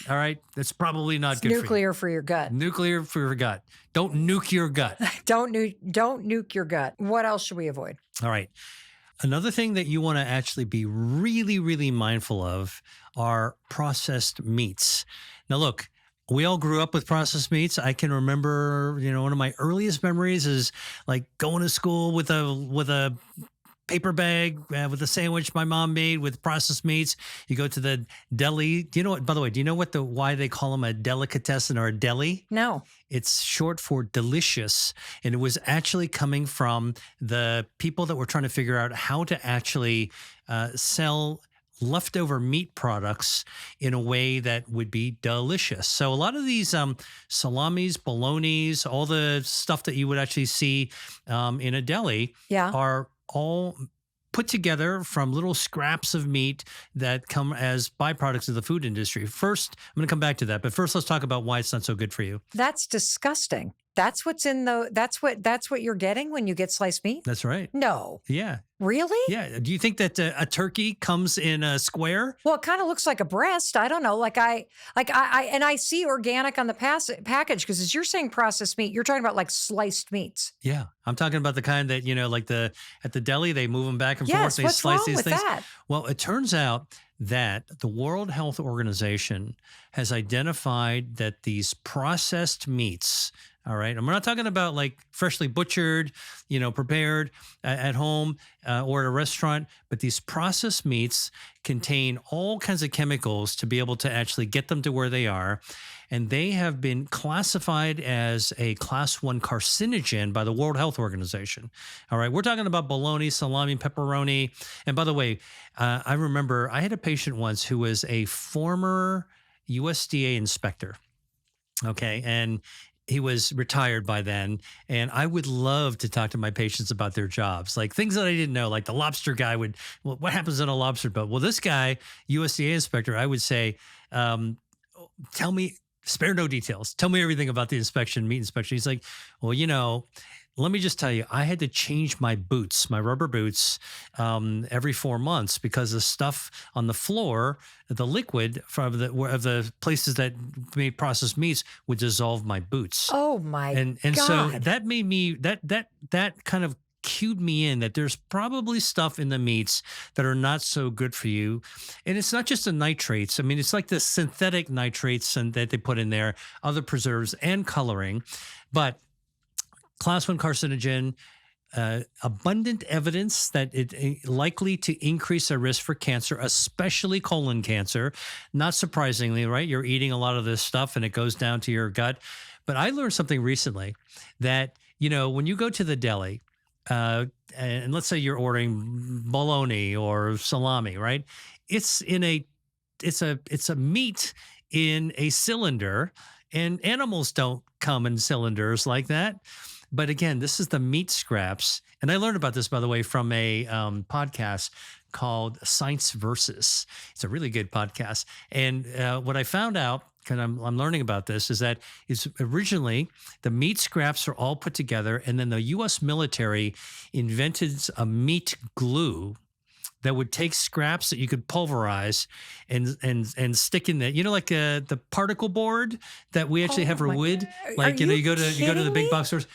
all right, that's probably not good nuclear for your gut. Nuclear for your gut. Don't nuke your gut. Don't nuke your gut. What else should we avoid? All right. Another thing that you want to actually be really, really mindful of are processed meats. Now, look, we all grew up with processed meats. I can remember, one of my earliest memories is like going to school with a paper bag with a sandwich my mom made with processed meats. You go to the deli. Do you know what, by the way, why they call them a delicatessen or a deli? No. It's short for delicious. And it was actually coming from the people that were trying to figure out how to actually sell leftover meat products in a way that would be delicious. So a lot of these salamis, bolognas, all the stuff that you would actually see in a deli are all put together from little scraps of meat that come as byproducts of the food industry. First, I'm going to come back to that, but first let's talk about why it's not so good for you. That's disgusting. That's what you're getting when you get sliced meat? That's right. No. Yeah. Really? Yeah. Do you think that a turkey comes in a square? Well, it kind of looks like a breast. I don't know. I see organic on the package because as you're saying processed meat, you're talking about like sliced meats. Yeah. I'm talking about the kind that, like at the deli, they move them back and forth. They what's slice wrong these with things. that? Well, it turns out that the World Health Organization has identified that these processed meats, all right, and we're not talking about like freshly butchered, prepared at home or at a restaurant, but these processed meats contain all kinds of chemicals to be able to actually get them to where they are. And they have been classified as a class 1 carcinogen by the World Health Organization. All right, we're talking about bologna, salami, pepperoni. And by the way, I remember I had a patient once who was a former USDA inspector. Okay, and he was retired by then. And I would love to talk to my patients about their jobs, like things that I didn't know, like the lobster guy would, well, what happens in a lobster boat? Well, this guy, USDA inspector, I would say, tell me, spare no details. Tell me everything about the inspection, meat inspection. He's like, well, let me just tell you, I had to change my boots, my rubber boots, every 4 months because the stuff on the floor, the liquid from the places that made processed meats would dissolve my boots. Oh my And God. so that made me that kind of cued me in that there's probably stuff in the meats that are not so good for you. And it's not just the nitrates. I mean, it's like the synthetic nitrates that they put in there, other preserves and coloring. But Class 1 carcinogen, abundant evidence that it likely to increase the risk for cancer, especially colon cancer. Not surprisingly, right? You're eating a lot of this stuff and it goes down to your gut. But I learned something recently that, when you go to the deli, and let's say you're ordering bologna or salami, right? It's a meat in a cylinder, and animals don't come in cylinders like that. But again, this is the meat scraps. And I learned about this, by the way, from a podcast called Science Versus. It's a really good podcast. And what I found out, because I'm learning about this, is that it's originally the meat scraps are all put together. And then the U.S. military invented a meat glue that would take scraps that you could pulverize and stick in that, like the particle board that we actually have for wood. Like, you go to the big box stores.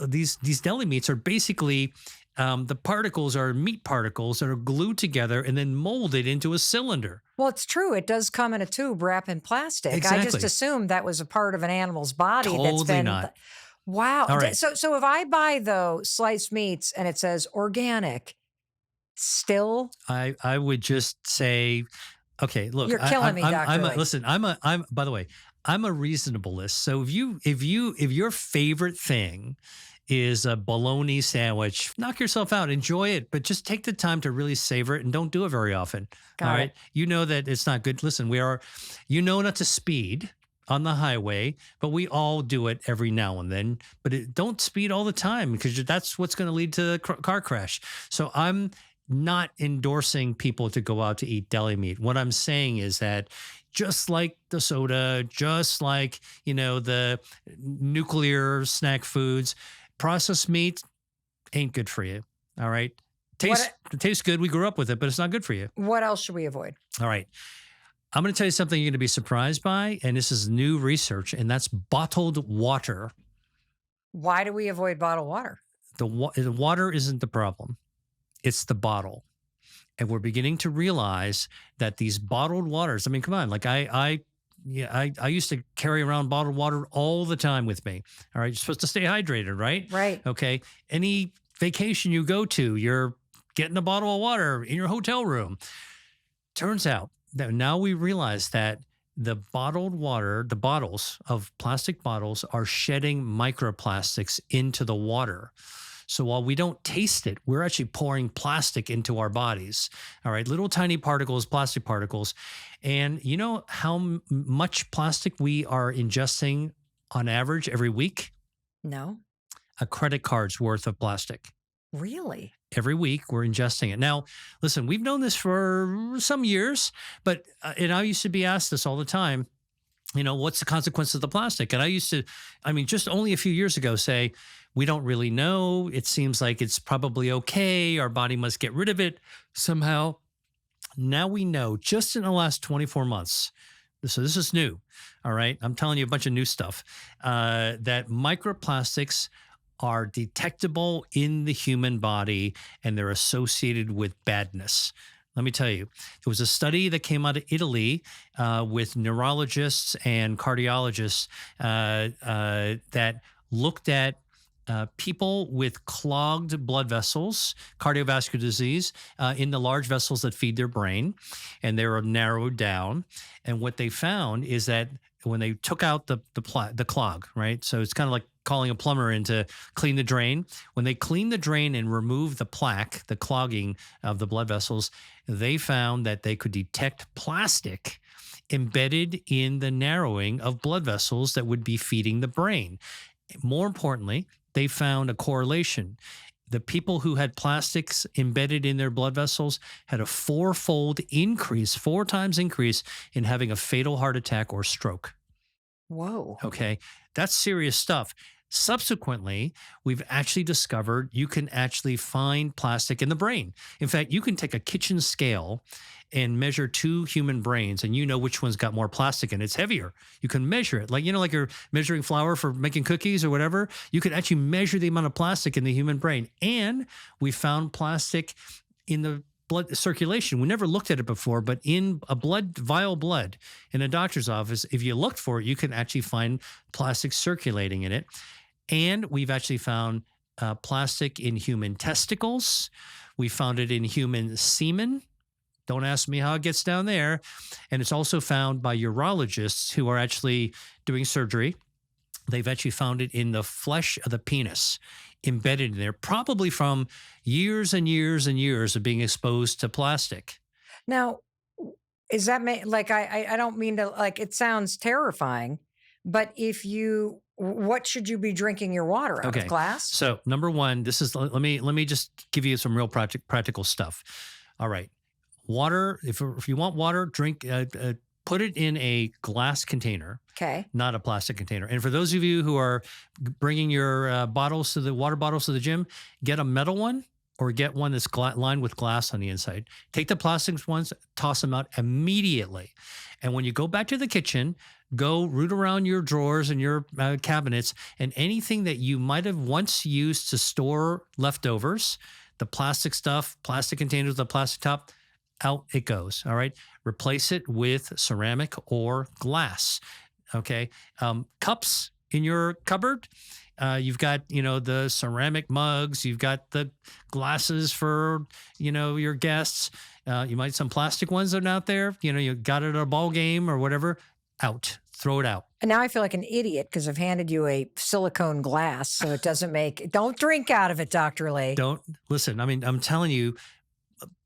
These deli meats are basically the particles are meat particles that are glued together and then molded into a cylinder. Well, it's true. It does come in a tube wrapped in plastic. Exactly. I just assumed that was a part of an animal's body. Totally not. Wow. All right. So if I buy though sliced meats and it says organic, still, I would just say, okay, look, you're killing me, Dr. Listen, I'm by the way, I'm a reasonableist. So if your favorite thing is a bologna sandwich, knock yourself out, enjoy it, but just take the time to really savor it and don't do it very often. Got all it. right. You know that it's not good. Listen, not to speed on the highway, but we all do it every now and then, but don't speed all the time because that's what's going to lead to a car crash. So I'm not endorsing people to go out to eat deli meat. What I'm saying is that just like the soda, just like, the nuclear snack foods, processed meat ain't good for you. All right. It tastes good. We grew up with it, but it's not good for you. What else should we avoid? All right. I'm going to tell you something you're going to be surprised by. And this is new research, and that's bottled water. Why do we avoid bottled water? The water isn't the problem. It's the bottle. And we're beginning to realize that these bottled waters, I mean, come on, like I used to carry around bottled water all the time with me. All right. You're supposed to stay hydrated, right? Right. Okay. Any vacation you go to, you're getting a bottle of water in your hotel room. Turns out that now we realize that the bottled water, the bottles of plastic bottles are shedding microplastics into the water. So while we don't taste it, we're actually pouring plastic into our bodies. All right, little tiny particles, plastic particles. And you know how much plastic we are ingesting on average every week? No. A credit card's worth of plastic. Really? Every week we're ingesting it. Now, listen, we've known this for some years, but and I used to be asked this all the time, what's the consequence of the plastic? And I used to, just only a few years ago say, we don't really know. It seems like it's probably okay. Our body must get rid of it somehow. Now we know just in the last 24 months. So this is new. All right. I'm telling you a bunch of new stuff that microplastics are detectable in the human body and they're associated with badness. Let me tell you, there was a study that came out of Italy with neurologists and cardiologists that looked at people with clogged blood vessels, cardiovascular disease in the large vessels that feed their brain, and they were narrowed down. And what they found is that when they took out the clog, right? So it's kind of like calling a plumber in to clean the drain. When they cleaned the drain and removed the plaque, the clogging of the blood vessels, they found that they could detect plastic embedded in the narrowing of blood vessels that would be feeding the brain. More importantly, they found a correlation. The people who had plastics embedded in their blood vessels had a four times increase in having a fatal heart attack or stroke. Whoa. Okay. That's serious stuff. Subsequently, we've actually discovered you can actually find plastic in the brain. In fact, you can take a kitchen scale and measure two human brains, and you know which one's got more plastic in it. It's heavier. You can measure it. Like, like you're measuring flour for making cookies or whatever. You can actually measure the amount of plastic in the human brain. And we found plastic in the blood circulation. We never looked at it before, but in a vial blood in a doctor's office, if you looked for it, you can actually find plastic circulating in it. And we've actually found plastic in human testicles. We found it in human semen. Don't ask me how it gets down there. And it's also found by urologists who are actually doing surgery. They've actually found it in the flesh of the penis, embedded in there, probably from years and years and years of being exposed to plastic. Now, is that like I don't mean to, like, it sounds terrifying, but what should you be drinking your water out of? Glass? So number one, let me just give you some real practical stuff. All right. Water, if you want water, drink, put it in a glass container. Okay. Not a plastic container. And for those of you who are bringing your water bottles to the gym, get a metal one or get one that's lined with glass on the inside. Take the plastic ones, toss them out immediately. And when you go back to the kitchen, go root around your drawers and your cabinets, and anything that you might have once used to store leftovers, the plastic stuff, plastic containers, the plastic top, out it goes. All right. Replace it with ceramic or glass. Okay. Cups in your cupboard. You've got, the ceramic mugs. You've got the glasses for, your guests. You might some plastic ones that are out there. You got it at a ball game or whatever. Out. Throw it out. And now I feel like an idiot because I've handed you a silicone glass, so it doesn't don't drink out of it, Dr. Lee. Don't listen. I mean, I'm telling you,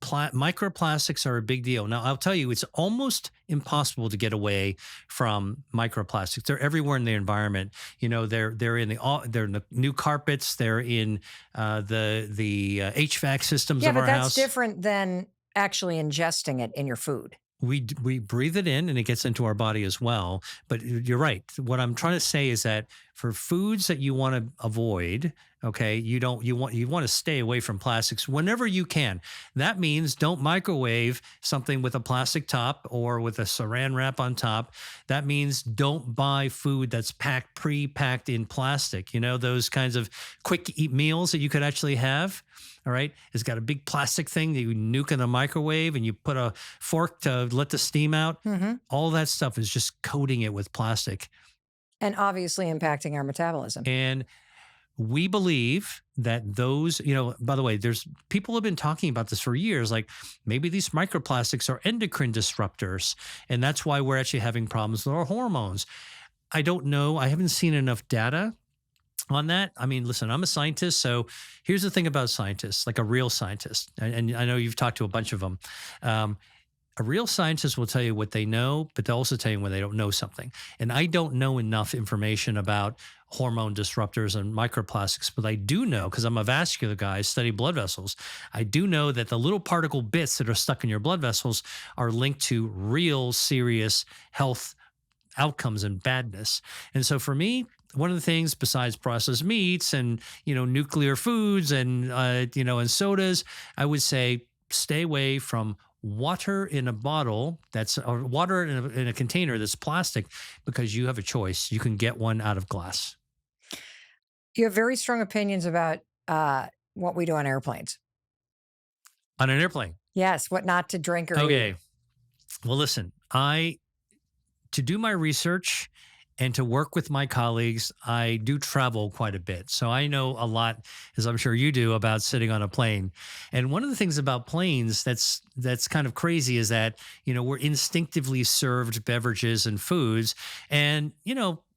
microplastics are a big deal. Now, I'll tell you, it's almost impossible to get away from microplastics. They're everywhere in the environment. They're in the new carpets. They're in the HVAC systems of our house. Yeah, but that's different than actually ingesting it in your food. We breathe it in and it gets into our body as well. But you're right. What I'm trying to say is that for foods that you want to avoid, okay, you want to stay away from plastics whenever you can. That means don't microwave something with a plastic top or with a saran wrap on top. That means don't buy food that's pre-packed in plastic. Those kinds of quick eat meals that you could actually have. All right. It's got a big plastic thing that you nuke in the microwave and you put a fork to let the steam out. Mm-hmm. All that stuff is just coating it with plastic. And obviously impacting our metabolism. And we believe that those, by the way, there's people have been talking about this for years, like maybe these microplastics are endocrine disruptors. And that's why we're actually having problems with our hormones. I don't know. I haven't seen enough data on that. I mean, listen, I'm a scientist. So here's the thing about scientists, like a real scientist. And I know you've talked to a bunch of them. A real scientist will tell you what they know, but they'll also tell you when they don't know something. And I don't know enough information about hormone disruptors and microplastics, but I do know, because I'm a vascular guy, I study blood vessels. I do know that the little particle bits that are stuck in your blood vessels are linked to real serious health outcomes and badness. And so for me, one of the things besides processed meats and, nuclear foods and, and sodas, I would say stay away from water in a bottle or water in a container that's plastic, because you have a choice. You can get one out of glass. You have very strong opinions about what we do on airplanes. On an airplane? Yes, what not to drink or eat. Well, listen, to do my research and to work with my colleagues, I do travel quite a bit. So I know a lot, as I'm sure you do, about sitting on a plane. And one of the things about planes that's kind of crazy is that, we're instinctively served beverages and foods. And,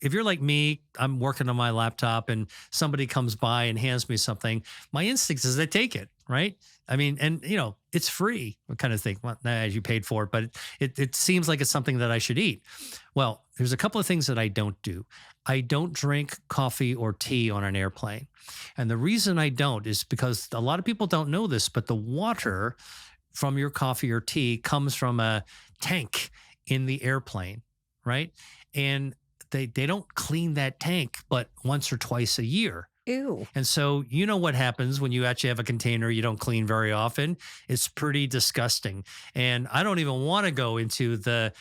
if you're like me, I'm working on my laptop and somebody comes by and hands me something, my instinct is to take it, right? I mean, and it's free. I kind of think, well, nah, you paid for it, but it seems like it's something that I should eat. Well, there's a couple of things that I don't do. I don't drink coffee or tea on an airplane. And the reason I don't is because a lot of people don't know this, but the water from your coffee or tea comes from a tank in the airplane, right? And they don't clean that tank but once or twice a year. Ew. And so you know what happens when you actually have a container you don't clean very often. It's pretty disgusting. And I don't even want to go into the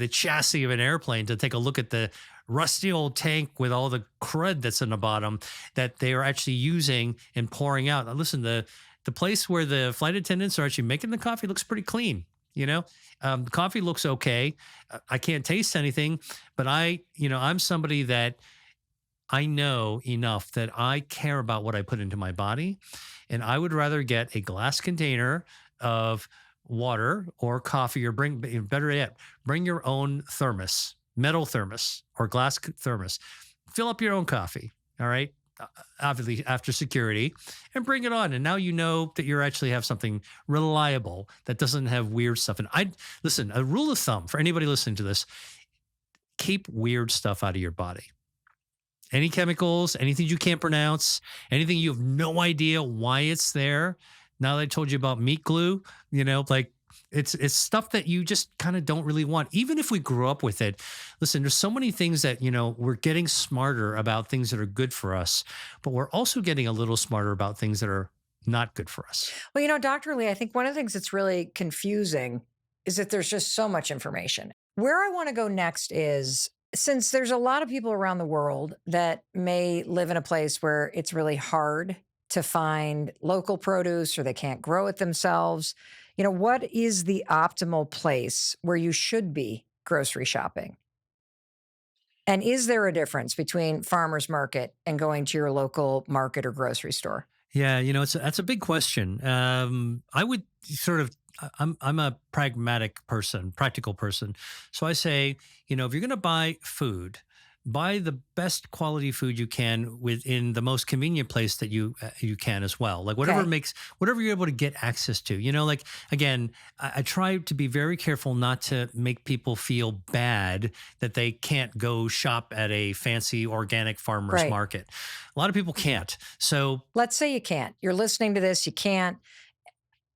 chassis of an airplane to take a look at the rusty old tank with all the crud that's in the bottom that they are actually using and pouring out. Now, listen, the place where the flight attendants are actually making the coffee looks pretty clean. The coffee looks okay. I can't taste anything, but I'm somebody that I know enough that I care about what I put into my body. And I would rather get a glass container of water or coffee, or better yet, bring your own thermos, metal thermos or glass thermos. Fill up your own coffee. All right. Obviously after security, and bring it on. And now you know that you actually have something reliable that doesn't have weird stuff. And listen, a rule of thumb for anybody listening to this, keep weird stuff out of your body. Any chemicals, anything you can't pronounce, anything you have no idea why it's there. Now that I told you about meat glue, it's stuff that you just kind of don't really want. Even if we grew up with it, listen, there's so many things that, we're getting smarter about things that are good for us, but we're also getting a little smarter about things that are not good for us. Well, Dr. Lee, I think one of the things that's really confusing is that there's just so much information. Where I want to go next is, since there's a lot of people around the world that may live in a place where it's really hard to find local produce or they can't grow it themselves, what is the optimal place where you should be grocery shopping? And is there a difference between farmer's market and going to your local market or grocery store? Yeah, that's a big question. I would I'm a pragmatic person, practical person. So I say, if you're going to buy food, buy the best quality food you can within the most convenient place that you can as well. Like whatever you're able to get access to. Again, I try to be very careful not to make people feel bad that they can't go shop at a fancy organic farmer's market. A lot of people can't. So let's say you can't. You're listening to this, you can't.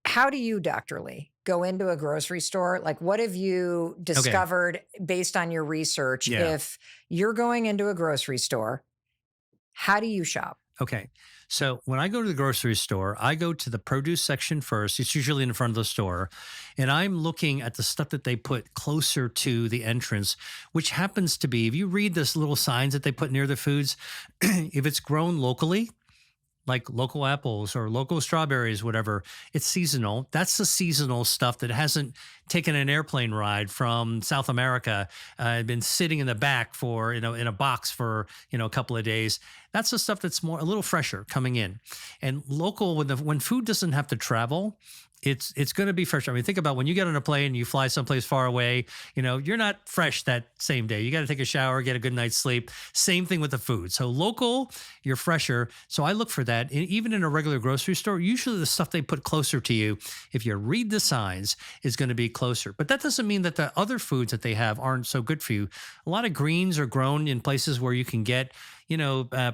How do you, Dr. Lee, go into a grocery store? Like, what have you discovered based on your research? Yeah. If you're going into a grocery store, how do you shop? Okay. So when I go to the grocery store, I go to the produce section first. It's usually in front of the store. And I'm looking at the stuff that they put closer to the entrance, which happens to be, if you read this little signs that they put near the foods, if it's grown locally, like local apples or local strawberries, whatever, it's seasonal. That's the seasonal stuff that hasn't taken an airplane ride from South America, been sitting in the back for, in a box for, a couple of days. That's the stuff that's a little fresher coming in. And local, when food doesn't have to travel, it's going to be fresh. I mean, think about when you get on a plane, you fly someplace far away, you're not fresh that same day. You got to take a shower, get a good night's sleep. Same thing with the food. So local, you're fresher. So I look for that. And even in a regular grocery store, usually the stuff they put closer to you, if you read the signs, is going to be closer. But that doesn't mean that the other foods that they have aren't so good for you. A lot of greens are grown in places where you can get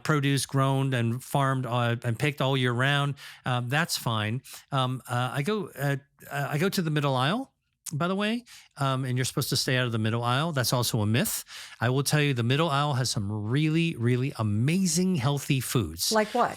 produce grown and farmed and picked all year round. That's fine. I go to the middle aisle, by the way, and you're supposed to stay out of the middle aisle. That's also a myth. I will tell you, the middle aisle has some really, really amazing healthy foods. Like what?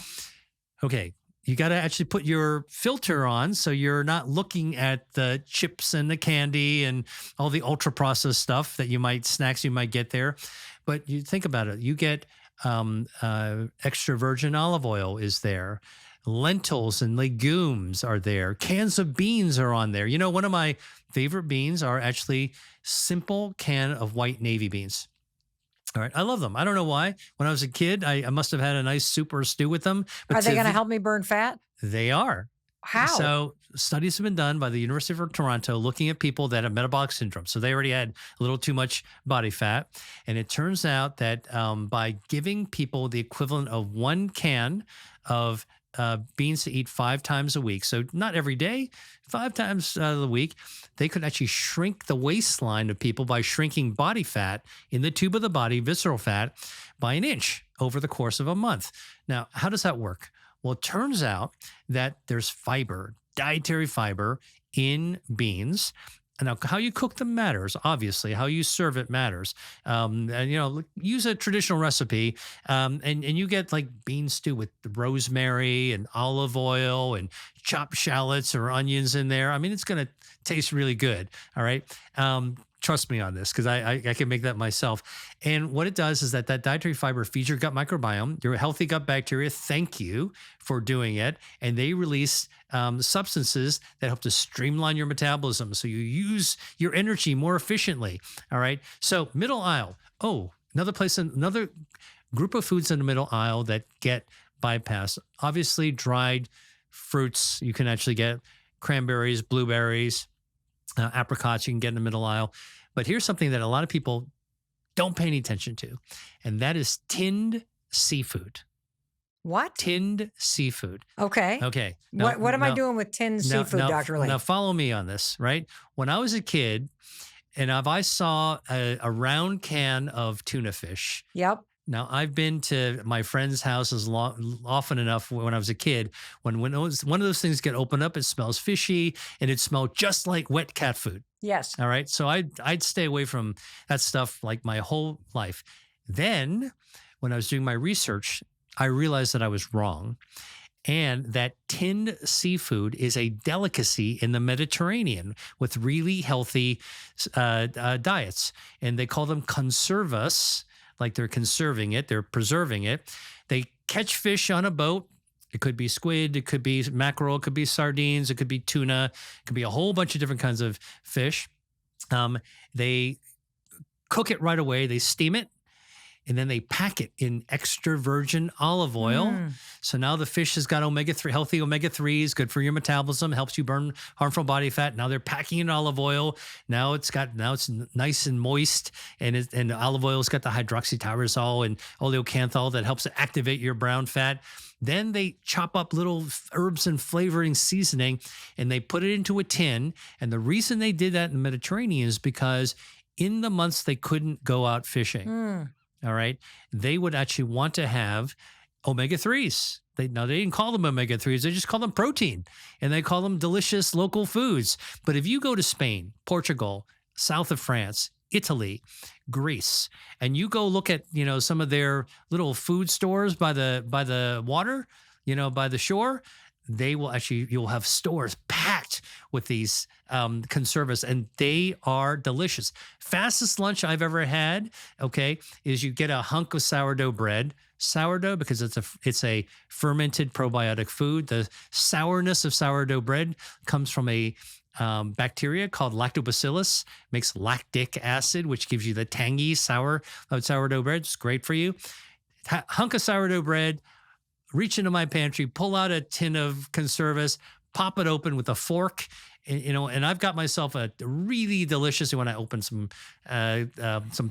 Okay. You got to actually put your filter on so you're not looking at the chips and the candy and all the ultra processed stuff snacks you might get there. But you think about it. You get extra virgin olive oil is there. Lentils and legumes are there. Cans of beans are on there. One of my favorite beans are actually simple can of white navy beans. All right. I love them. I don't know why. When I was a kid, I must have had a nice soup or stew with them. But are they going to help me burn fat? They are. How? So studies have been done by the University of Toronto looking at people that have metabolic syndrome. So they already had a little too much body fat. And it turns out that by giving people the equivalent of 1 can of beans to eat 5 times a week, so not every day, 5 times a week, they could actually shrink the waistline of people by shrinking body fat in the tube of the body, visceral fat, by an inch over the course of a month. Now, how does that work? Well, it turns out that there's fiber, dietary fiber in beans. And now, how you cook them matters, obviously. How you serve it matters. And, use a traditional recipe, and you get like bean stew with rosemary and olive oil and chopped shallots or onions in there. I mean, it's going to taste really good. All right. Trust me on this because I can make that myself. And what it does is that dietary fiber feeds your gut microbiome, your healthy gut bacteria. Thank you for doing it. And they release substances that help to streamline your metabolism so you use your energy more efficiently. All right. So middle aisle. Oh, another group of foods in the middle aisle that get bypassed. Obviously, dried fruits. You can actually get cranberries, blueberries, apricots you can get in the middle aisle. But here's something that a lot of people don't pay any attention to, and that is tinned seafood. What? Tinned seafood. Okay. Okay. What am I doing with tinned seafood, Dr. Lee? Now follow me on this, right? When I was a kid, and if I saw a round can of tuna fish. Yep. Now, I've been to my friends' houses often enough when I was a kid. When one of those things get opened up, it smells fishy and it smelled just like wet cat food. Yes. All right. So I'd stay away from that stuff like my whole life. Then when I was doing my research, I realized that I was wrong. And that tinned seafood is a delicacy in the Mediterranean with really healthy diets. And they call them conservas. Like they're conserving it, they're preserving it. They catch fish on a boat. It could be squid, it could be mackerel, it could be sardines, it could be tuna, it could be a whole bunch of different kinds of fish. They cook it right away, they steam it, and then they pack it in extra virgin olive oil. So now the fish has got healthy omega-3s, good for your metabolism, helps you burn harmful body fat. Now they're packing in olive oil. Now it's nice and moist, and olive oil's got the hydroxytyrosol and oleocanthal that helps to activate your brown fat. Then they chop up little herbs and flavoring seasoning, and they put it into a tin. And the reason they did that in the Mediterranean is because in the months they couldn't go out fishing. All right. They would actually want to have omega-3s. They didn't call them omega-3s. They just call them protein, and they call them delicious local foods. But if you go to Spain, Portugal, south of France, Italy, Greece, and you go look at, some of their little food stores by the water, by the shore, you'll have stores packed with these conservas, and they are delicious. Fastest lunch I've ever had, okay, is you get a hunk of sourdough bread. Sourdough, because it's a fermented probiotic food. The sourness of sourdough bread comes from a bacteria called lactobacillus, makes lactic acid, which gives you the tangy sour of sourdough bread. It's great for you. Hunk of sourdough bread, reach into my pantry, pull out a tin of conservas, pop it open with a fork, and I've got myself a really delicious, when I open some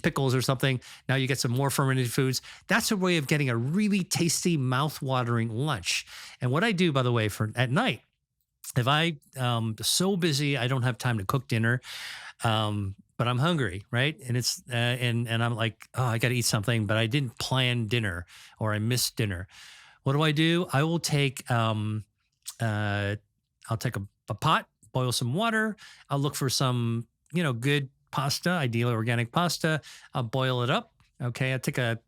pickles or something, now you get some more fermented foods. That's a way of getting a really tasty, mouth-watering lunch. And what I do, by the way, at night, if I'm so busy, I don't have time to cook dinner, but I'm hungry, right? And it's and I'm like, oh, I got to eat something, but I didn't plan dinner, or I missed dinner. What do? I will take I'll take a pot, boil some water. I'll look for some, good pasta, ideally organic pasta. I'll boil it up. Okay. I take a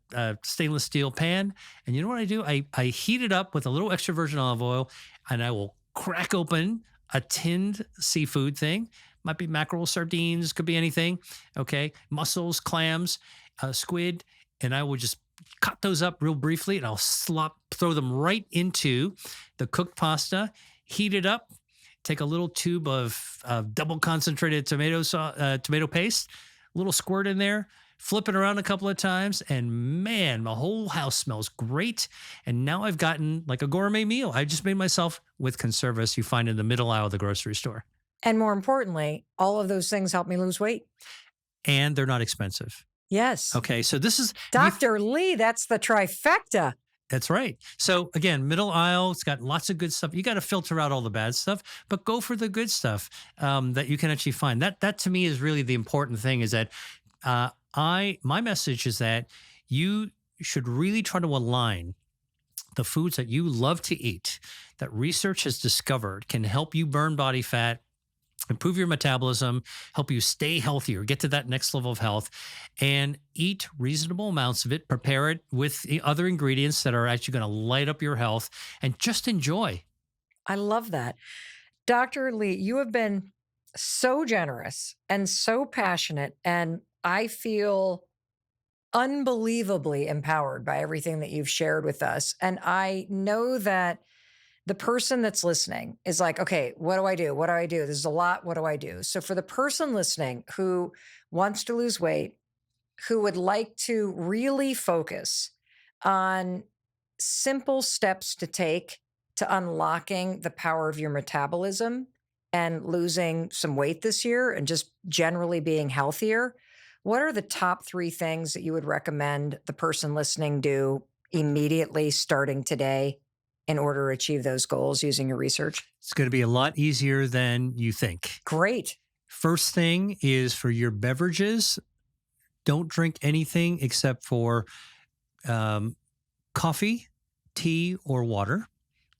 stainless steel pan, and you know what I do? I heat it up with a little extra virgin olive oil, and I will crack open a tinned seafood thing. Might be mackerel, sardines, could be anything. Okay. Mussels, clams, squid. And I will just cut those up real briefly, and I'll throw them right into the cooked pasta, heat it up, take a little tube of double concentrated tomato paste, a little squirt in there, flip it around a couple of times, and man, the whole house smells great. And now I've gotten like a gourmet meal I just made myself with conservatives you find in the middle aisle of the grocery store. And more importantly, all of those things help me lose weight. And they're not expensive. Yes. Okay, so this is Dr. Lee, that's the trifecta. That's right. So again, middle aisle, it's got lots of good stuff. You got to filter out all the bad stuff, but go for the good stuff that you can actually find. That to me is really the important thing. Is that my message is that you should really try to align the foods that you love to eat, that research has discovered can help you burn body fat, improve your metabolism, help you stay healthier, get to that next level of health, and eat reasonable amounts of it. Prepare it with the other ingredients that are actually going to light up your health, and just enjoy. I love that. Dr. Lee, you have been so generous and so passionate, and I feel unbelievably empowered by everything that you've shared with us. And I know that the person that's listening is like, okay, what do I do? What do I do? There's a lot. What do I do? So for the person listening who wants to lose weight, who would like to really focus on simple steps to take to unlocking the power of your metabolism and losing some weight this year and just generally being healthier, what are the top 3 things that you would recommend the person listening do immediately starting today in order to achieve those goals using your research? It's going to be a lot easier than you think. Great. First thing is for your beverages, don't drink anything except for coffee, tea, or water.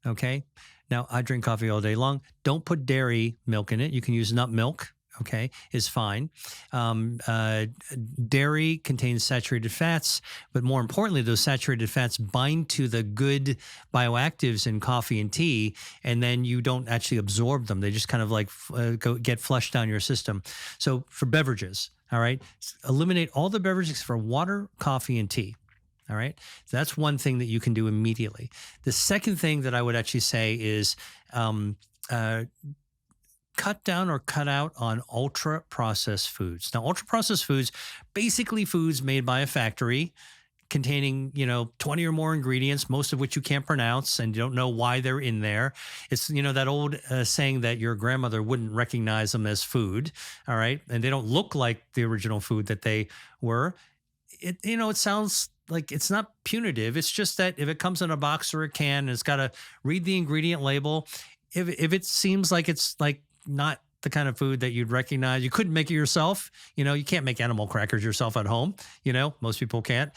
Okay. Now, I drink coffee all day long. Don't put dairy milk in it. You can use nut milk. Okay, is fine. Dairy contains saturated fats, but more importantly, those saturated fats bind to the good bioactives in coffee and tea, and then you don't actually absorb them. They just kind of like get flushed down your system. So for beverages, all right, eliminate all the beverages for water, coffee, and tea. All right. So that's one thing that you can do immediately. The second thing that I would actually say is cut down or cut out on ultra processed foods. Now, ultra processed foods, basically foods made by a factory containing, 20 or more ingredients, most of which you can't pronounce and you don't know why they're in there. It's, that old saying that your grandmother wouldn't recognize them as food. All right. And they don't look like the original food that they were. It sounds like it's not punitive. It's just that if it comes in a box or a can, and it's got to read the ingredient label. If it seems like it's like not the kind of food that you'd recognize, you couldn't make it yourself. You can't make animal crackers yourself at home. Most people can't.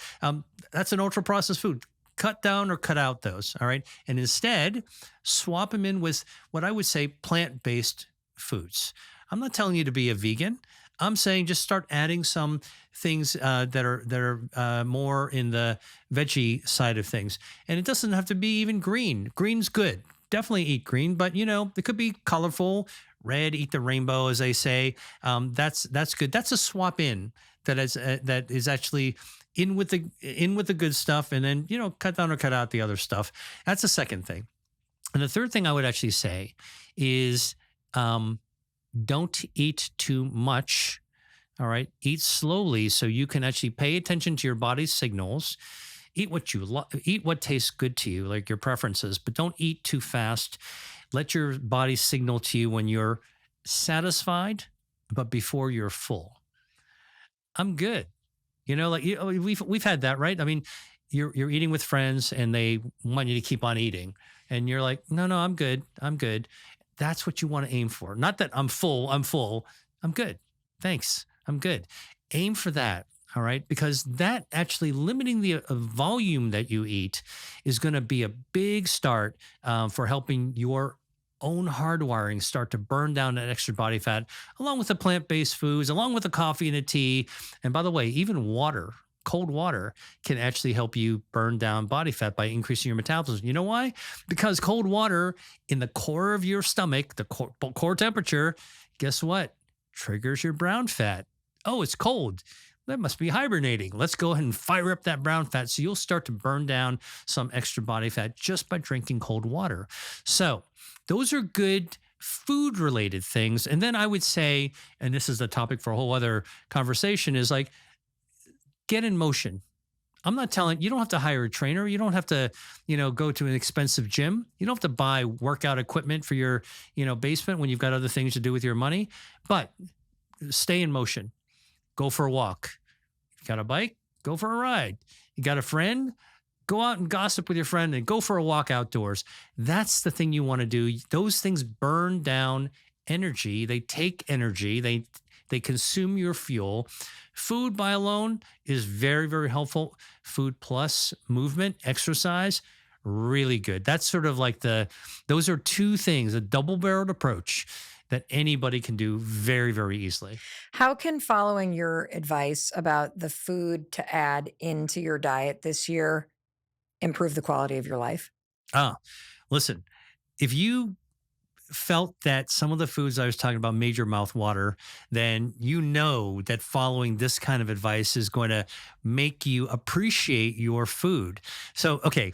That's an ultra processed food. Cut down or cut out those. All right. And instead swap them in with what I would say plant-based foods. I'm not telling you to be a vegan. I'm saying just start adding some things that are more in the veggie side of things. And it doesn't have to be even green. Green's good. Definitely eat green, but it could be colorful. Red, eat the rainbow, as they say. That's good. That's a swap in that is actually in with the good stuff, and then cut down or cut out the other stuff. That's the second thing. And the third thing I would actually say is don't eat too much. All right, eat slowly so you can actually pay attention to your body's signals. Eat what you eat what tastes good to you, like your preferences, but don't eat too fast. Let your body signal to you when you're satisfied, but before you're full. I'm good. We've had that, right? I mean, you're eating with friends and they want you to keep on eating, and you're like, no, I'm good. I'm good. That's what you want to aim for. Not that I'm full. I'm good. Thanks. I'm good. Aim for that. All right. Because that actually limiting the volume that you eat is going to be a big start for helping your own hardwiring start to burn down that extra body fat, along with the plant-based foods, along with the coffee and the tea. And by the way, even water, cold water can actually help you burn down body fat by increasing your metabolism. You know why? Because cold water in the core of your stomach, the core temperature, guess what? Triggers your brown fat. Oh, it's cold. That must be hibernating. Let's go ahead and fire up that brown fat. So you'll start to burn down some extra body fat just by drinking cold water. So those are good food related things. And then I would say, and this is the topic for a whole other conversation, is like get in motion. I'm not telling you don't have to hire a trainer. You don't have to, go to an expensive gym. You don't have to buy workout equipment for your, basement when you've got other things to do with your money. But stay in motion. Go for a walk. You got a bike? Go for a ride. You got a friend? Go out and gossip with your friend and go for a walk outdoors. That's the thing you want to do. Those things burn down energy. They take energy. They consume your fuel. Food by alone is very, very helpful. Food plus movement, exercise, really good. That's sort of like those are two things, a double-barreled approach that anybody can do very, very easily. How can following your advice about the food to add into your diet this year improve the quality of your life? Listen, if you felt that some of the foods I was talking about made your mouth water, then you know that following this kind of advice is going to make you appreciate your food. So, okay,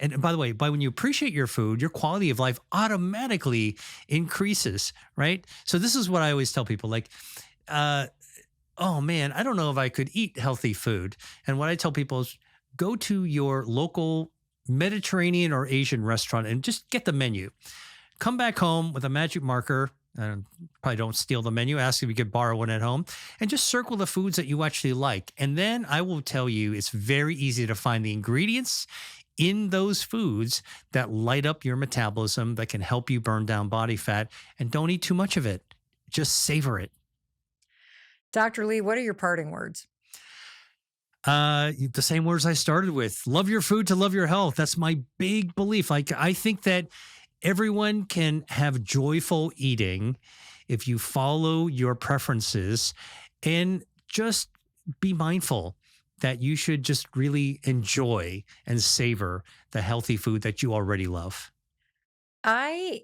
and by the way, when you appreciate your food, your quality of life automatically increases, right? So this is what I always tell people, like, oh man, I don't know if I could eat healthy food. And what I tell people is go to your local Mediterranean or Asian restaurant and just get the menu. Come back home with a magic marker. Probably don't steal the menu. Ask if you could borrow one at home and just circle the foods that you actually like. And then I will tell you, it's very easy to find the ingredients in those foods that light up your metabolism, that can help you burn down body fat. And don't eat too much of it. Just savor it. Dr. Lee, what are your parting words? The same words I started with. Love your food to love your health. That's my big belief. Like, I think that everyone can have joyful eating if you follow your preferences and just be mindful that you should just really enjoy and savor the healthy food that you already love. I'm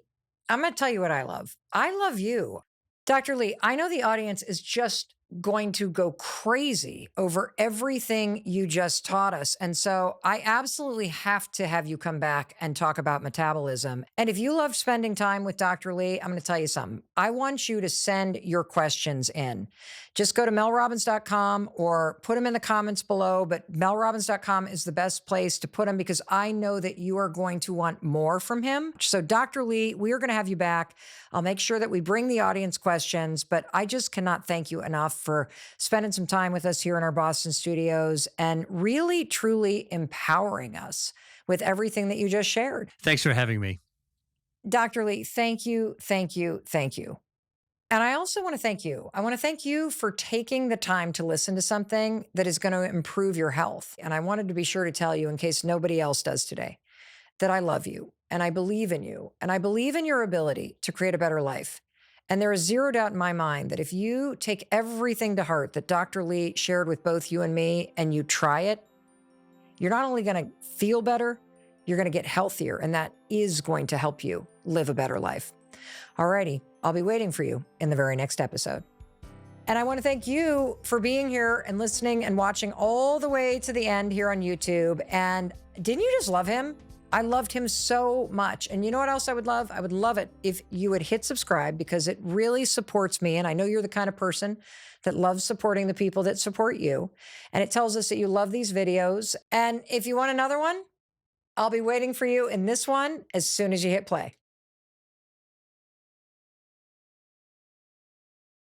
going to tell you what I love. I love you. Dr. Lee, I know the audience is just going to go crazy over everything you just taught us. And so I absolutely have to have you come back and talk about metabolism. And if you love spending time with Dr. Lee, I'm going to tell you something. I want you to send your questions in. Just go to melrobbins.com or put them in the comments below. But melrobbins.com is the best place to put them because I know that you are going to want more from him. So Dr. Lee, we are going to have you back. I'll make sure that we bring the audience questions, but I just cannot thank you enough for spending some time with us here in our Boston studios and really, truly empowering us with everything that you just shared. Thanks for having me. Dr. Lee, thank you, thank you, thank you. And I also want to thank you. I want to thank you for taking the time to listen to something that is going to improve your health. And I wanted to be sure to tell you, in case nobody else does today, that I love you and I believe in you and I believe in your ability to create a better life. And there is zero doubt in my mind that if you take everything to heart that Dr. Lee shared with both you and me and you try it, you're not only going to feel better, you're going to get healthier. And that is going to help you live a better life. Alrighty, I'll be waiting for you in the very next episode. And I want to thank you for being here and listening and watching all the way to the end here on YouTube. And didn't you just love him? I loved him so much. And you know what else I would love? I would love it if you would hit subscribe because it really supports me. And I know you're the kind of person that loves supporting the people that support you. And it tells us that you love these videos. And if you want another one, I'll be waiting for you in this one as soon as you hit play.